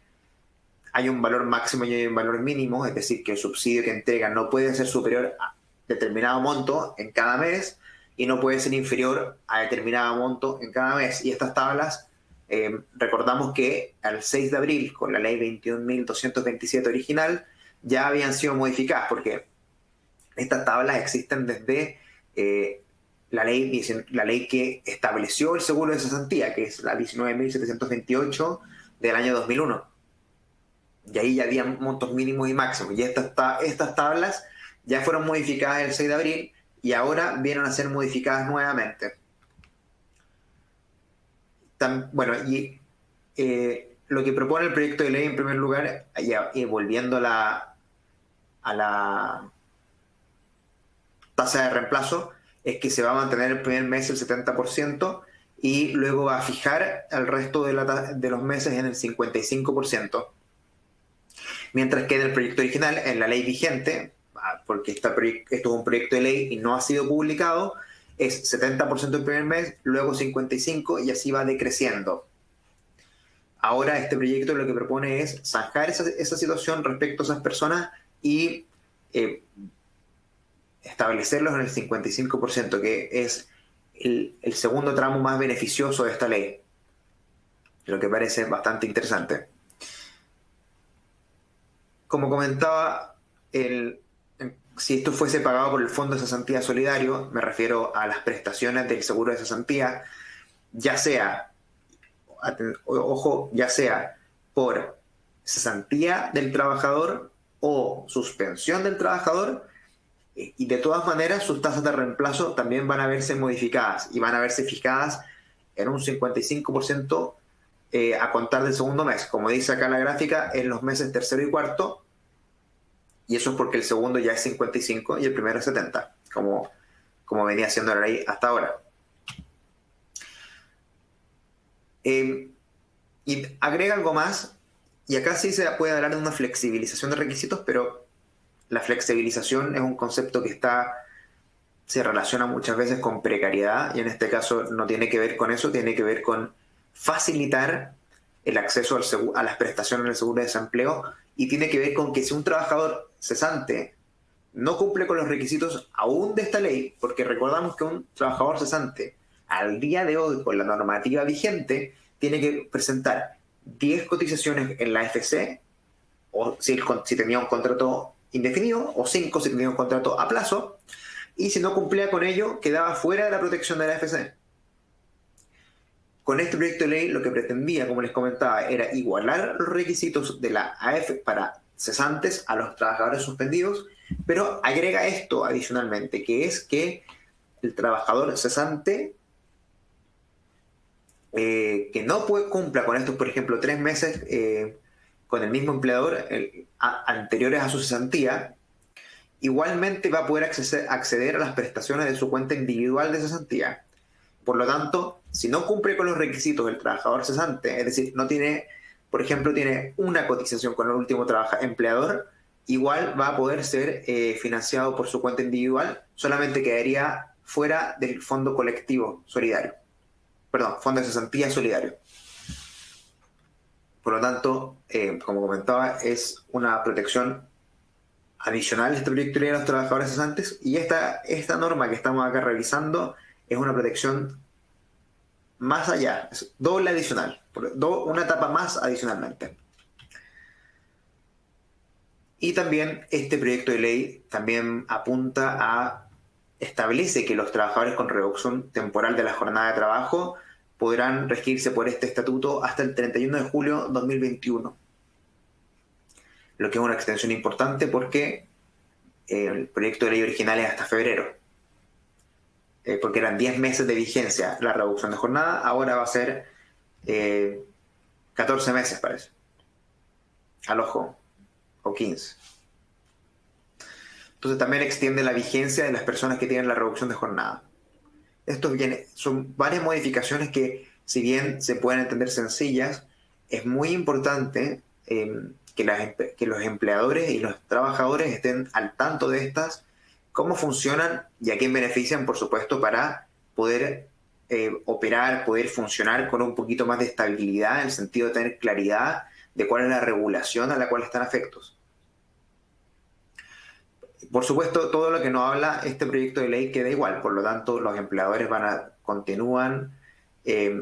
hay un valor máximo y hay un valor mínimo, es decir, que el subsidio que entrega no puede ser superior a determinado monto en cada mes y no puede ser inferior a determinado monto en cada mes. Y estas tablas, recordamos que al 6 de abril, con la ley 21.227 original, ya habían sido modificadas, porque estas tablas existen desde la ley que estableció el seguro de cesantía, que es la 19.728 del año 2001. Y ahí ya había montos mínimos y máximos. Y estas tablas ya fueron modificadas el 6 de abril y ahora vienen a ser modificadas nuevamente. Lo que propone el proyecto de ley, en primer lugar, y volviendo a la tasa de reemplazo, es que se va a mantener el primer mes el 70% y luego va a fijar el resto de los meses en el 55%. Mientras que en el proyecto original, en la ley vigente, porque esto es un proyecto de ley y no ha sido publicado, es 70% el primer mes, luego 55% y así va decreciendo. Ahora este proyecto lo que propone es zanjar esa situación respecto a esas personas y establecerlos en el 55%, que es el segundo tramo más beneficioso de esta ley, lo que parece bastante interesante. Como comentaba, si esto fuese pagado por el Fondo de Cesantía Solidario, me refiero a las prestaciones del seguro de cesantía, ya sea por cesantía del trabajador o suspensión del trabajador, y de todas maneras sus tasas de reemplazo también van a verse modificadas y van a verse fijadas en un 55% a contar del segundo mes. Como dice acá la gráfica, en los meses tercero y cuarto, y eso es porque el segundo ya es 55 y el primero es 70, como venía siendo la ley hasta ahora. Y agrega algo más, y acá sí se puede hablar de una flexibilización de requisitos, pero la flexibilización es un concepto que se relaciona muchas veces con precariedad, y en este caso no tiene que ver con eso, tiene que ver con facilitar el acceso a las prestaciones del seguro de desempleo, y tiene que ver con que si un trabajador cesante no cumple con los requisitos aún de esta ley, porque recordamos que un trabajador cesante al día de hoy, con la normativa vigente, tiene que presentar 10 cotizaciones en la AFC, o si tenía un contrato indefinido, o 5 si tenía un contrato a plazo, y si no cumplía con ello, quedaba fuera de la protección de la AFC. Con este proyecto de ley lo que pretendía, como les comentaba, era igualar los requisitos de la AFP para cesantes a los trabajadores suspendidos, pero agrega esto adicionalmente, que es que el trabajador cesante que no cumpla con estos, por ejemplo, 3 meses con el mismo empleador anteriores a su cesantía, igualmente va a poder acceder a las prestaciones de su cuenta individual de cesantía. Por lo tanto, si no cumple con los requisitos del trabajador cesante, es decir, no tiene, por ejemplo, tiene una cotización con el último empleador, igual va a poder ser financiado por su cuenta individual, solamente quedaría fuera del fondo colectivo solidario. Perdón, fondo de cesantía solidario. Por lo tanto, como comentaba, es una protección adicional este proyecto de ley a los trabajadores cesantes, y esta norma que estamos acá revisando es una protección más allá, es doble adicional, una etapa más adicionalmente. Y también este proyecto de ley también establece que los trabajadores con reducción temporal de la jornada de trabajo podrán regirse por este estatuto hasta el 31 de julio de 2021. Lo que es una extensión importante porque el proyecto de ley original es hasta febrero. Porque eran 10 meses de vigencia la reducción de jornada, ahora va a ser 14 meses, parece. Al ojo, o 15. Entonces también extiende la vigencia de las personas que tienen la reducción de jornada. Son varias modificaciones que, si bien se pueden entender sencillas, es muy importante que los empleadores y los trabajadores estén al tanto de estas, cómo funcionan y a quién benefician, por supuesto, para poder operar, poder funcionar con un poquito más de estabilidad, en el sentido de tener claridad de cuál es la regulación a la cual están afectos. Por supuesto, todo lo que nos habla este proyecto de ley queda igual, por lo tanto, los empleadores continúan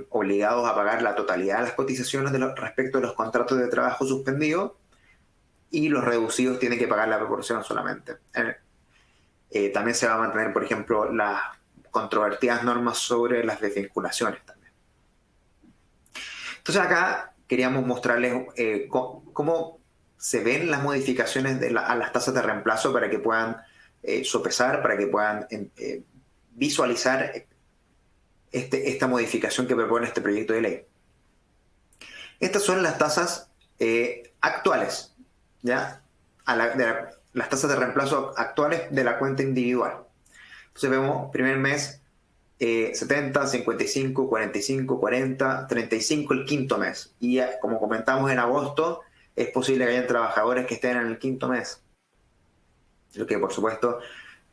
obligados a pagar la totalidad de las cotizaciones respecto a los contratos de trabajo suspendidos, y los reducidos tienen que pagar la proporción solamente. También se va a mantener, por ejemplo, las controvertidas normas sobre las desvinculaciones también. Entonces acá queríamos mostrarles cómo se ven las modificaciones a las tasas de reemplazo para que puedan sopesar, para que puedan visualizar esta modificación que propone este proyecto de ley. Estas son las tasas actuales, ¿ya? Las tasas de reemplazo actuales de la cuenta individual. Entonces vemos primer mes 70, 55, 45, 40, 35 el quinto mes. Y como comentamos en agosto, es posible que haya trabajadores que estén en el quinto mes. Lo que, por supuesto,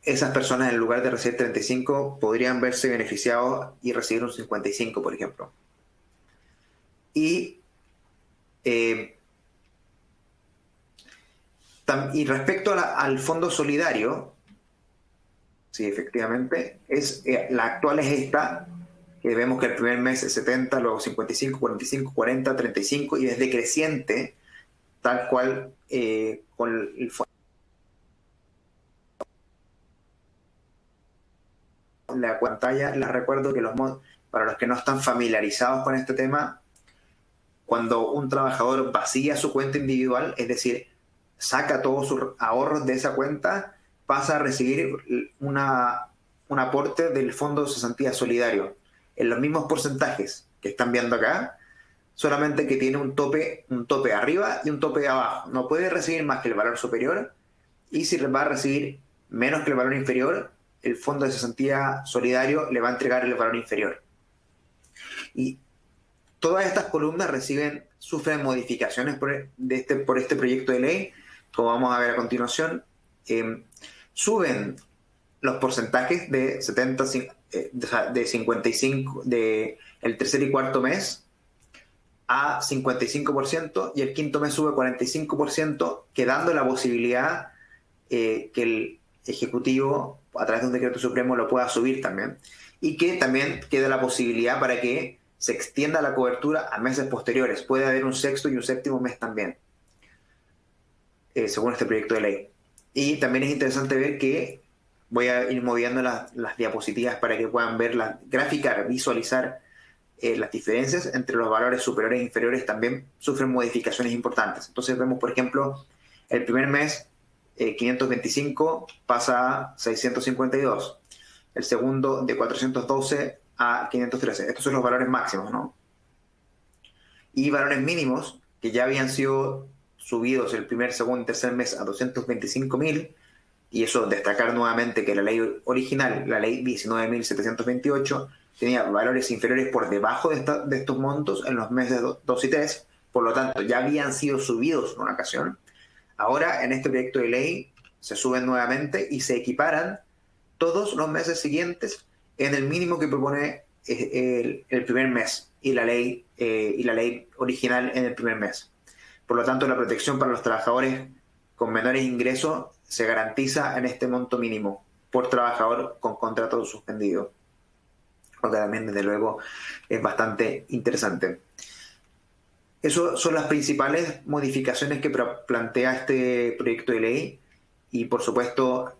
esas personas, en lugar de recibir 35, podrían verse beneficiados y recibir un 55, por ejemplo. Y respecto al fondo solidario, sí, efectivamente, la actual es esta, que vemos que el primer mes es 70, luego 55, 45, 40, 35, y es decreciente, tal cual con el fondo. La pantalla, les recuerdo que para los que no están familiarizados con este tema, cuando un trabajador vacía su cuenta individual, es decir, saca todos sus ahorros de esa cuenta, pasa a recibir un aporte del Fondo de Cesantía Solidario, en los mismos porcentajes que están viendo acá, solamente que tiene un tope arriba y un tope abajo. No puede recibir más que el valor superior, y si va a recibir menos que el valor inferior, el Fondo de Cesantía Solidario le va a entregar el valor inferior. Y todas estas columnas sufren modificaciones por este proyecto de ley, como vamos a ver a continuación. Suben los porcentajes de 70, de 55, de el tercer y cuarto mes a 55%, y el quinto mes sube 45%, quedando la posibilidad que el Ejecutivo, a través de un decreto supremo, lo pueda subir también, y que también queda la posibilidad para que se extienda la cobertura a meses posteriores. Puede haber un sexto y un séptimo mes también, según este proyecto de ley. Y también es interesante ver que voy a ir moviendo las diapositivas para que puedan graficar, visualizar las diferencias entre los valores superiores e inferiores. También sufren modificaciones importantes. Entonces vemos, por ejemplo, el primer mes 525 pasa a 652. El segundo de 412 a 513. Estos son los valores máximos, ¿no? Y valores mínimos que ya habían sido subidos el primer, segundo y tercer mes a 225.000, y eso destacar nuevamente que la ley original, la ley 19.728, tenía valores inferiores por debajo de estos montos en los meses 2 y 3, por lo tanto ya habían sido subidos en una ocasión. Ahora en este proyecto de ley se suben nuevamente y se equiparan todos los meses siguientes en el mínimo que propone el primer mes y la ley original en el primer mes. Por lo tanto, la protección para los trabajadores con menores ingresos se garantiza en este monto mínimo por trabajador con contrato suspendido, lo que también, desde luego, es bastante interesante. Esas son las principales modificaciones que plantea este proyecto de ley y, por supuesto,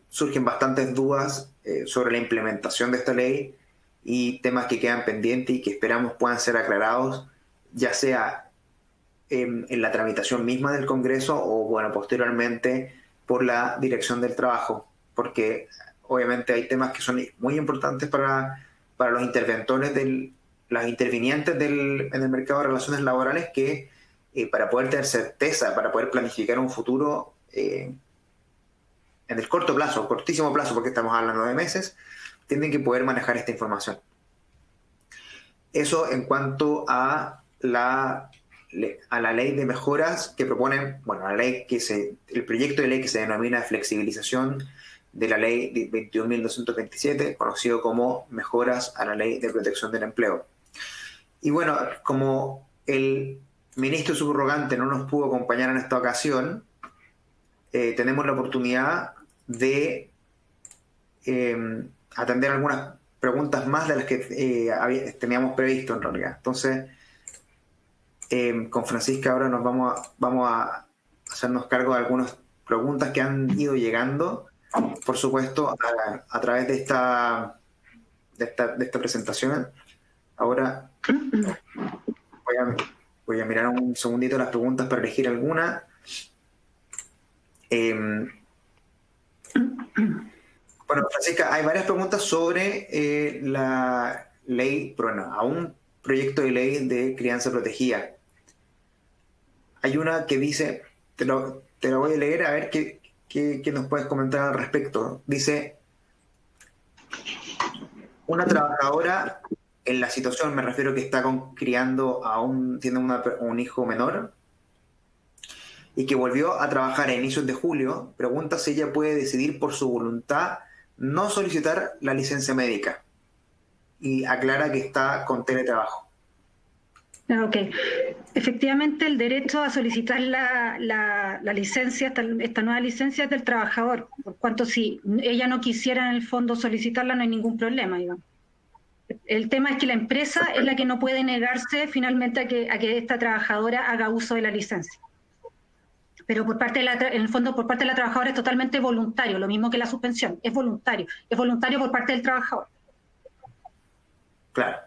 surgen bastantes dudas sobre la implementación de esta ley y temas que quedan pendientes y que esperamos puedan ser aclarados, ya sea en la tramitación misma del Congreso o, bueno, posteriormente por la Dirección del Trabajo, porque obviamente hay temas que son muy importantes para los interventores las intervinientes en el mercado de relaciones laborales que para poder tener certeza, para poder planificar un futuro en el corto plazo, cortísimo plazo, porque estamos hablando de meses, tienen que poder manejar esta información. Eso en cuanto a la ley de mejoras que proponen, bueno, el proyecto de ley que se denomina flexibilización de la ley 21.227, conocido como mejoras a la ley de protección del empleo. Y bueno, como el ministro subrogante no nos pudo acompañar en esta ocasión, tenemos la oportunidad de atender algunas preguntas más de las que teníamos previsto en realidad. Entonces, con Francisca ahora vamos a hacernos cargo de algunas preguntas que han ido llegando, por supuesto, a través de esta presentación. Ahora voy a mirar un segundito las preguntas para elegir alguna. Bueno, Francisca, hay varias preguntas sobre la ley, a un proyecto de ley de crianza protegida. Hay una que dice, te la voy a leer a ver qué nos puedes comentar al respecto. Dice, una trabajadora en la situación, me refiero que está criando tiene un hijo menor y que volvió a trabajar a inicios de julio, pregunta si ella puede decidir por su voluntad no solicitar la licencia médica y aclara que está con teletrabajo. Ok. Efectivamente, el derecho a solicitar la licencia, esta nueva licencia es del trabajador, por cuanto si ella no quisiera en el fondo solicitarla no hay ningún problema, digamos. El tema es que la empresa es la que no puede negarse finalmente a que esta trabajadora haga uso de la licencia. Pero en el fondo por parte de la trabajadora es totalmente voluntario, lo mismo que la suspensión, es voluntario por parte del trabajador. Claro.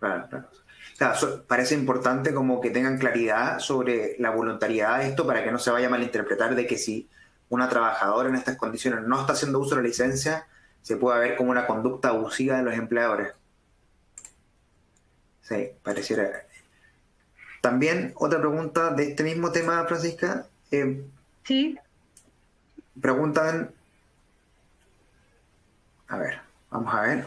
O sea, parece importante como que tengan claridad sobre la voluntariedad de esto para que no se vaya a malinterpretar de que si una trabajadora en estas condiciones no está haciendo uso de la licencia, se puede ver como una conducta abusiva de los empleadores. Sí, pareciera. También otra pregunta de este mismo tema, Francisca. Sí. Preguntan, a ver, vamos a ver.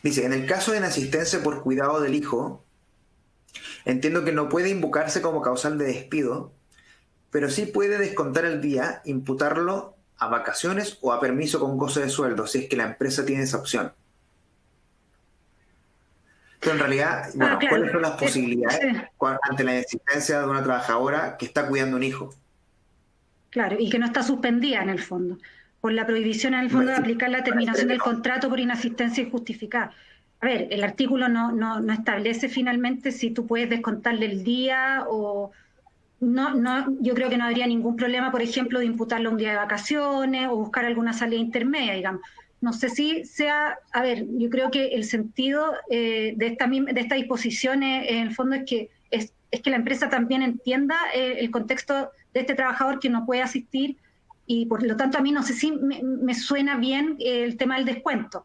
Dice, en el caso de inasistencia por cuidado del hijo, entiendo que no puede invocarse como causal de despido, pero sí puede descontar el día, imputarlo a vacaciones o a permiso con goce de sueldo, si es que la empresa tiene esa opción. Pero en realidad, bueno, claro. ¿cuáles son las posibilidades ante la inasistencia de una trabajadora que está cuidando un hijo? Claro, y que no está suspendida en el fondo, por la prohibición en el fondo de aplicar la terminación del contrato por inasistencia injustificada. A ver, el artículo no establece finalmente si tú puedes descontarle el día o... yo creo que no habría ningún problema, por ejemplo, de imputarle un día de vacaciones o buscar alguna salida intermedia, digamos. No sé si sea, a ver, yo creo que el sentido de esta disposición en el fondo es que la empresa también entienda el contexto de este trabajador que no puede asistir y por lo tanto a mí no sé si me suena bien el tema del descuento,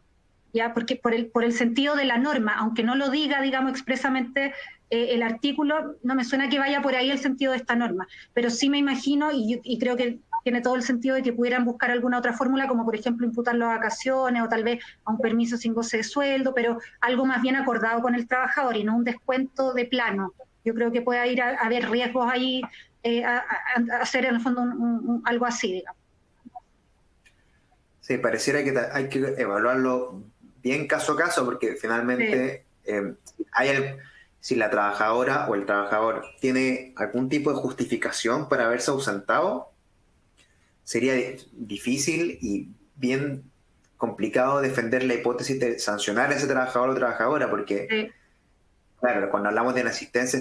ya porque por el sentido de la norma, aunque no lo diga, digamos, expresamente el artículo, no me suena que vaya por ahí el sentido de esta norma, pero sí me imagino y creo que tiene todo el sentido de que pudieran buscar alguna otra fórmula, como por ejemplo imputarlo a vacaciones o tal vez a un permiso sin goce de sueldo, pero algo más bien acordado con el trabajador y no un descuento de plano. Yo creo que puede ir a haber riesgos ahí a hacer en el fondo algo así, digamos. Sí, pareciera que hay que evaluarlo bien caso a caso, porque finalmente si la trabajadora o el trabajador tiene algún tipo de justificación para haberse ausentado, sería difícil y bien complicado defender la hipótesis de sancionar a ese trabajador o trabajadora, porque, claro, cuando hablamos de inasistencia,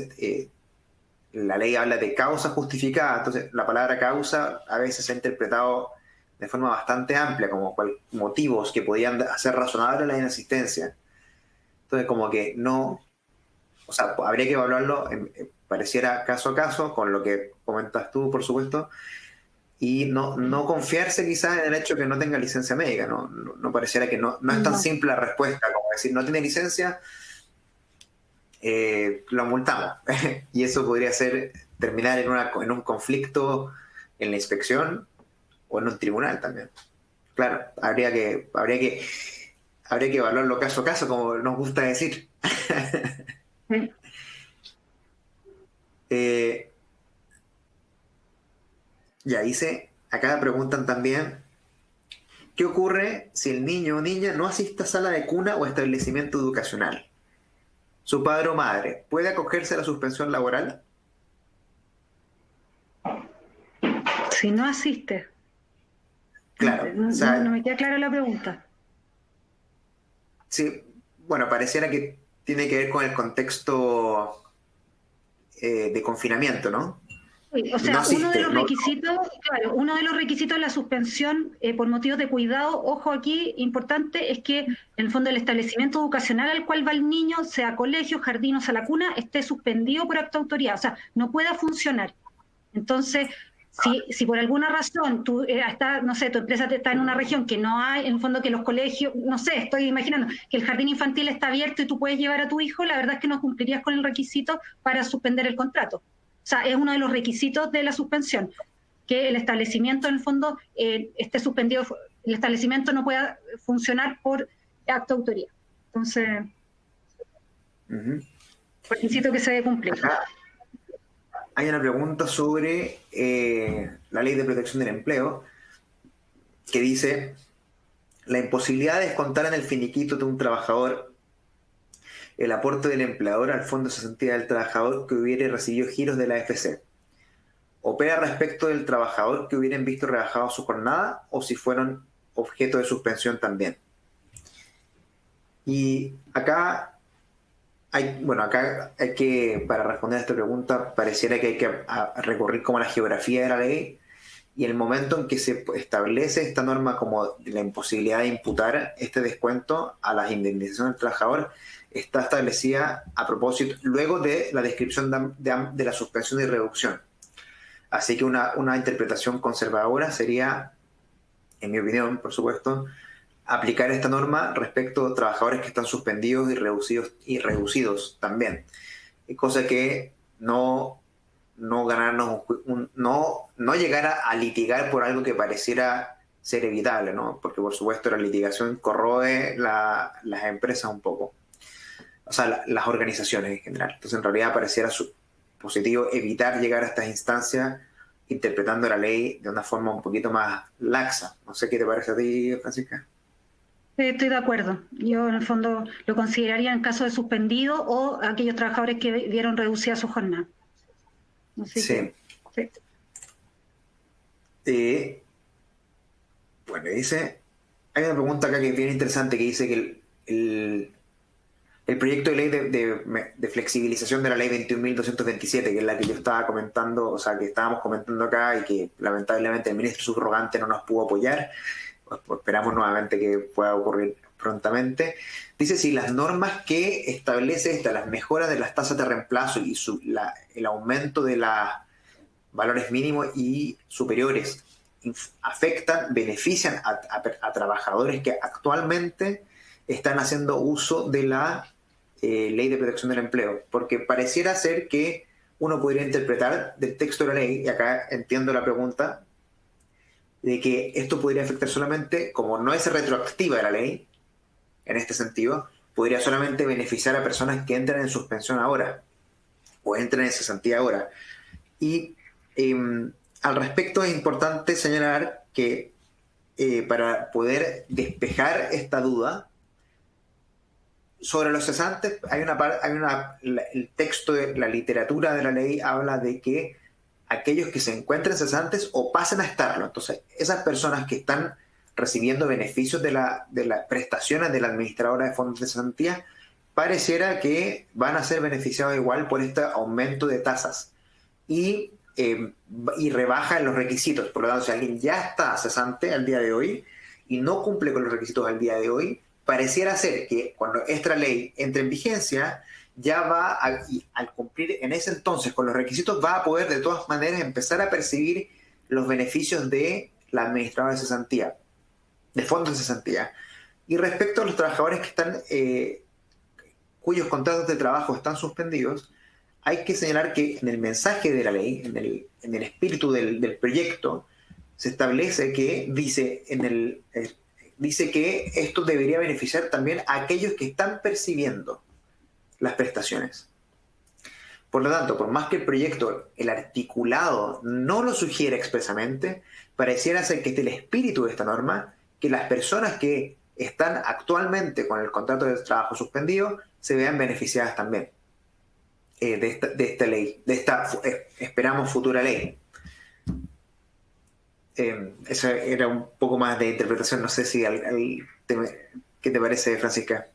la ley habla de causa justificada, entonces la palabra causa a veces se ha interpretado de forma bastante amplia, como motivos que podían hacer razonable la inasistencia. Entonces, como que no, o sea, habría que evaluarlo, pareciera caso a caso, con lo que comentas tú, por supuesto, y no confiarse quizás en el hecho que no tenga licencia médica. No pareciera que no es tan simple la respuesta como decir, no tiene licencia, lo multamos. Y eso podría terminar en un conflicto en la inspección o en un tribunal también. Claro, habría que evaluarlo caso a caso, como nos gusta decir. Ya hice, acá preguntan también, ¿qué ocurre si el niño o niña no asiste a sala de cuna o establecimiento educacional? ¿Su padre o madre puede acogerse a la suspensión laboral? Si no asiste. Claro. No me queda clara la pregunta. Sí, bueno, pareciera que tiene que ver con el contexto de confinamiento, ¿no? O sea, uno de los requisitos de la suspensión por motivos de cuidado, ojo aquí, importante, es que en el fondo el establecimiento educacional al cual va el niño, sea colegio, jardín o sala cuna, esté suspendido por acto de autoridad, o sea, no pueda funcionar. Entonces, si por alguna razón tú no sé, tu empresa está en una región que no hay, en el fondo que los colegios, no sé, estoy imaginando que el jardín infantil está abierto y tú puedes llevar a tu hijo, la verdad es que no cumplirías con el requisito para suspender el contrato. O sea, es uno de los requisitos de la suspensión, que el establecimiento en el fondo esté suspendido, el establecimiento no pueda funcionar por acto de autoría. Entonces, requisito que se debe cumplir. Acá hay una pregunta sobre la Ley de Protección del Empleo, que dice, la imposibilidad de descontar en el finiquito de un trabajador el aporte del empleador al fondo de cesantía del trabajador que hubiera recibido giros de la AFC. ¿Opera respecto del trabajador que hubieran visto rebajado su jornada o si fueron objeto de suspensión también? Y acá hay que, para responder a esta pregunta, pareciera que hay que recurrir como a la geografía de la ley, y el momento en que se establece esta norma como la imposibilidad de imputar este descuento a las indemnizaciones del trabajador, está establecida a propósito luego de la descripción de la suspensión y reducción. Así que una interpretación conservadora sería, en mi opinión, por supuesto, aplicar esta norma respecto a trabajadores que están suspendidos y reducidos también. Cosa que no ganarnos no llegar a litigar por algo que pareciera ser evitable, ¿no? Porque por supuesto la litigación corroe las empresas un poco. O sea, las organizaciones en general. Entonces, en realidad, pareciera positivo evitar llegar a estas instancias interpretando la ley de una forma un poquito más laxa. No sé qué te parece a ti, Francisca. Estoy de acuerdo. Yo, en el fondo, lo consideraría en caso de suspendido o aquellos trabajadores que vieron reducida su jornada. Sí. Bueno, hay una pregunta acá que es bien interesante que dice que el proyecto de ley de flexibilización de la ley 21.227, que es la que yo estaba comentando, o sea, que estábamos comentando acá y que lamentablemente el ministro subrogante no nos pudo apoyar, pues esperamos nuevamente que pueda ocurrir prontamente. Dice si las normas que establece las mejoras de las tasas de reemplazo y el aumento de los valores mínimos y superiores benefician a trabajadores que actualmente están haciendo uso de la Ley de Protección del Empleo, porque pareciera ser que uno podría interpretar del texto de la ley, y acá entiendo la pregunta, de que esto podría afectar solamente, como no es retroactiva de la ley, en este sentido, podría solamente beneficiar a personas que entran en suspensión ahora, o entran en cesantía ahora. Y al respecto es importante señalar que para poder despejar esta duda, sobre los cesantes, el texto de la literatura de la ley habla de que aquellos que se encuentren cesantes o pasen a estarlo. Entonces, esas personas que están recibiendo beneficios de las prestaciones de la administradora de fondos de cesantía, pareciera que van a ser beneficiados igual por este aumento de tasas y rebaja en los requisitos. Por lo tanto, si alguien ya está cesante al día de hoy y no cumple con los requisitos al día de hoy, pareciera ser que cuando esta ley entre en vigencia, ya va al cumplir en ese entonces con los requisitos, va a poder de todas maneras empezar a percibir los beneficios de la administradora de cesantía, de fondos de cesantía. Y respecto a los trabajadores que están, cuyos contratos de trabajo están suspendidos, hay que señalar que en el mensaje de la ley, en el espíritu del proyecto, se establece que dice que esto debería beneficiar también a aquellos que están percibiendo las prestaciones. Por lo tanto, por más que el proyecto, el articulado, no lo sugiera expresamente, pareciera ser que este es el espíritu de esta norma, que las personas que están actualmente con el contrato de trabajo suspendido se vean beneficiadas también de esta ley, de esta, esperamos, futura ley. Eso era un poco más de interpretación, no sé si ¿qué te parece, Francisca?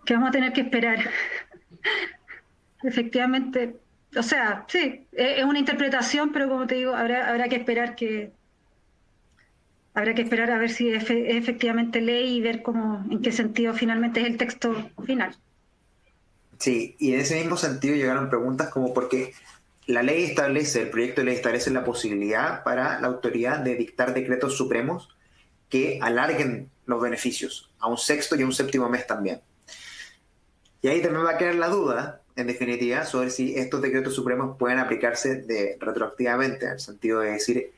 Que vamos a tener que esperar. Efectivamente, o sea, sí, es una interpretación, pero como te digo, habrá que esperar a ver si es efectivamente ley y ver en qué sentido finalmente es el texto final. Sí, y en ese mismo sentido llegaron preguntas como porque la ley establece, el proyecto de ley establece la posibilidad para la autoridad de dictar decretos supremos que alarguen los beneficios a un sexto y a un séptimo mes también. Y ahí también va a quedar la duda, en definitiva, sobre si estos decretos supremos pueden aplicarse retroactivamente, en el sentido de decir,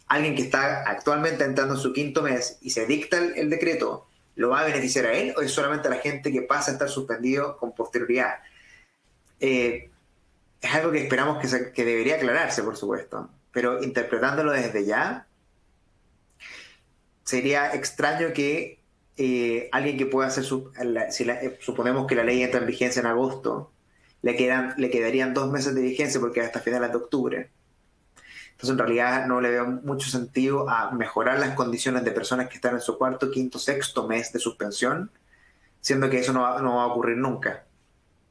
alguien que está actualmente entrando en su quinto mes y se dicta el decreto, ¿lo va a beneficiar a él o es solamente a la gente que pasa a estar suspendido con posterioridad? Es algo que esperamos que debería aclararse, por supuesto, pero interpretándolo desde ya, sería extraño que alguien que pueda hacer suponemos que la ley entra en vigencia en agosto, le quedarían 2 meses de vigencia porque hasta finales de octubre. Entonces, en realidad, no le veo mucho sentido a mejorar las condiciones de personas que están en su cuarto, quinto, sexto mes de suspensión, siendo que eso no va a ocurrir nunca,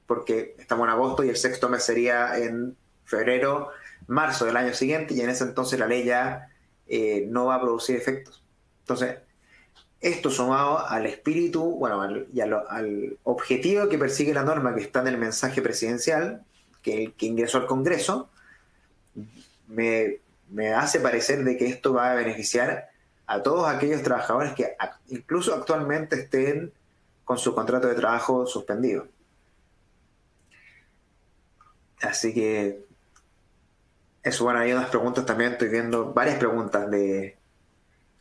porque estamos en agosto y el sexto mes sería en febrero, marzo del año siguiente, y en ese entonces la ley ya no va a producir efectos. Entonces, esto sumado al espíritu, bueno, al objetivo que persigue la norma que está en el mensaje presidencial, que ingresó al Congreso, me hace parecer de que esto va a beneficiar a todos aquellos trabajadores que incluso actualmente estén con su contrato de trabajo suspendido. Así que eso, bueno, hay unas preguntas también, estoy viendo varias preguntas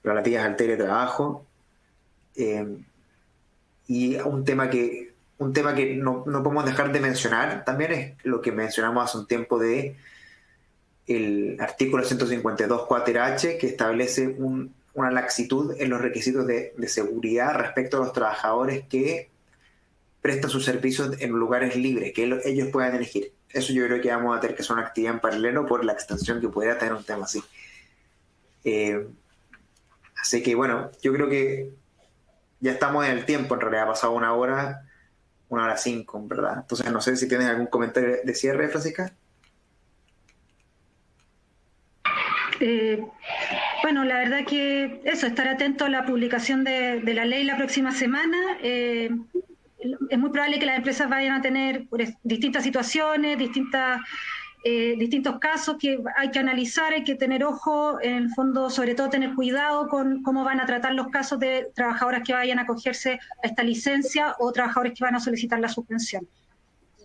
relativas al teletrabajo, y un tema que no podemos dejar de mencionar también es lo que mencionamos hace un tiempo de el artículo 152 cuater H, que establece una laxitud en los requisitos de seguridad respecto a los trabajadores que prestan sus servicios en lugares libres, que ellos puedan elegir. Eso yo creo que vamos a tener que hacer una actividad en paralelo por la extensión que pudiera tener un tema así. Así que bueno, yo creo que ya estamos en el tiempo, en realidad ha pasado 1 hora, 1 hora 5, ¿verdad? Entonces no sé si tienes algún comentario de cierre, Francisca. Bueno, la verdad que eso, estar atento a la publicación de la ley la próxima semana. Es muy probable que las empresas vayan a tener distintas situaciones, distintos casos que hay que analizar, hay que tener ojo, en el fondo, sobre todo tener cuidado con cómo van a tratar los casos de trabajadoras que vayan a acogerse a esta licencia o trabajadores que van a solicitar la suspensión.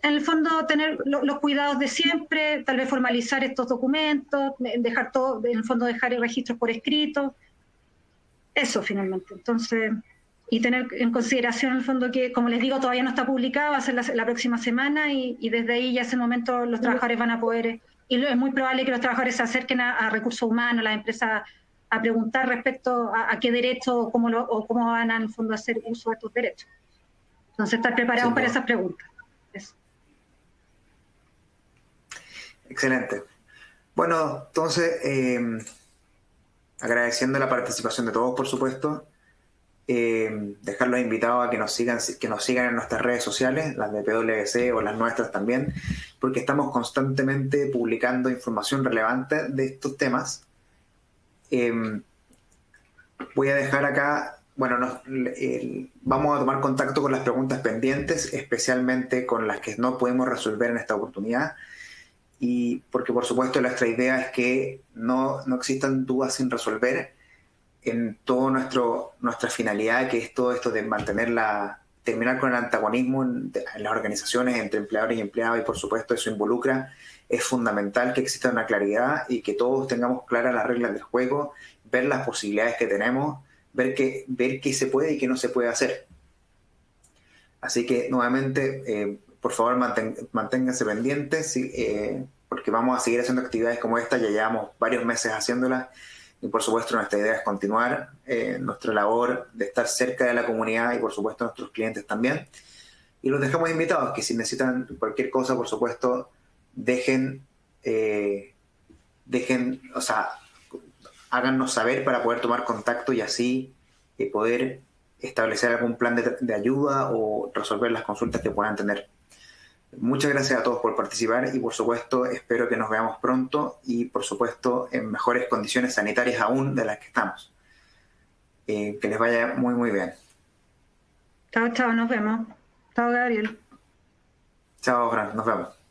En el fondo, tener los cuidados de siempre, tal vez formalizar estos documentos, dejar todo, en el fondo dejar registros por escrito, eso finalmente. Entonces, y tener en consideración en el fondo que, como les digo, todavía no está publicada, va a ser la próxima semana y desde ahí ya ese momento los trabajadores van a poder, y es muy probable que los trabajadores se acerquen a recursos humanos, a las empresas, a preguntar respecto a qué derecho o cómo van a, en el fondo, a hacer uso de estos derechos. Entonces, estar preparados para esas preguntas. Eso. Excelente. Bueno, entonces, agradeciendo la participación de todos, por supuesto. Dejarlos invitados a que nos sigan en nuestras redes sociales, las de PwC o las nuestras también, porque estamos constantemente publicando información relevante de estos temas. Voy a dejar acá, bueno, vamos a tomar contacto con las preguntas pendientes, especialmente con las que no podemos resolver en esta oportunidad, y porque por supuesto nuestra idea es que no existan dudas sin resolver en toda nuestra finalidad, que es todo esto de terminar con el antagonismo en las organizaciones entre empleadores y empleados, y por supuesto eso involucra, es fundamental que exista una claridad y que todos tengamos claras las reglas del juego, ver las posibilidades que tenemos, ver qué se puede y qué no se puede hacer. Así que nuevamente, por favor, manténganse pendientes, porque vamos a seguir haciendo actividades como esta, ya llevamos varios meses haciéndolas. Y por supuesto nuestra idea es continuar nuestra labor de estar cerca de la comunidad y por supuesto nuestros clientes también. Y los dejamos invitados, que si necesitan cualquier cosa, por supuesto, háganos saber para poder tomar contacto y así poder establecer algún plan de ayuda o resolver las consultas que puedan tener. Muchas gracias a todos por participar y por supuesto espero que nos veamos pronto y por supuesto en mejores condiciones sanitarias aún de las que estamos. Que les vaya muy muy bien. Chao, chao, nos vemos. Chao, Gabriel. Chao, Fran, nos vemos.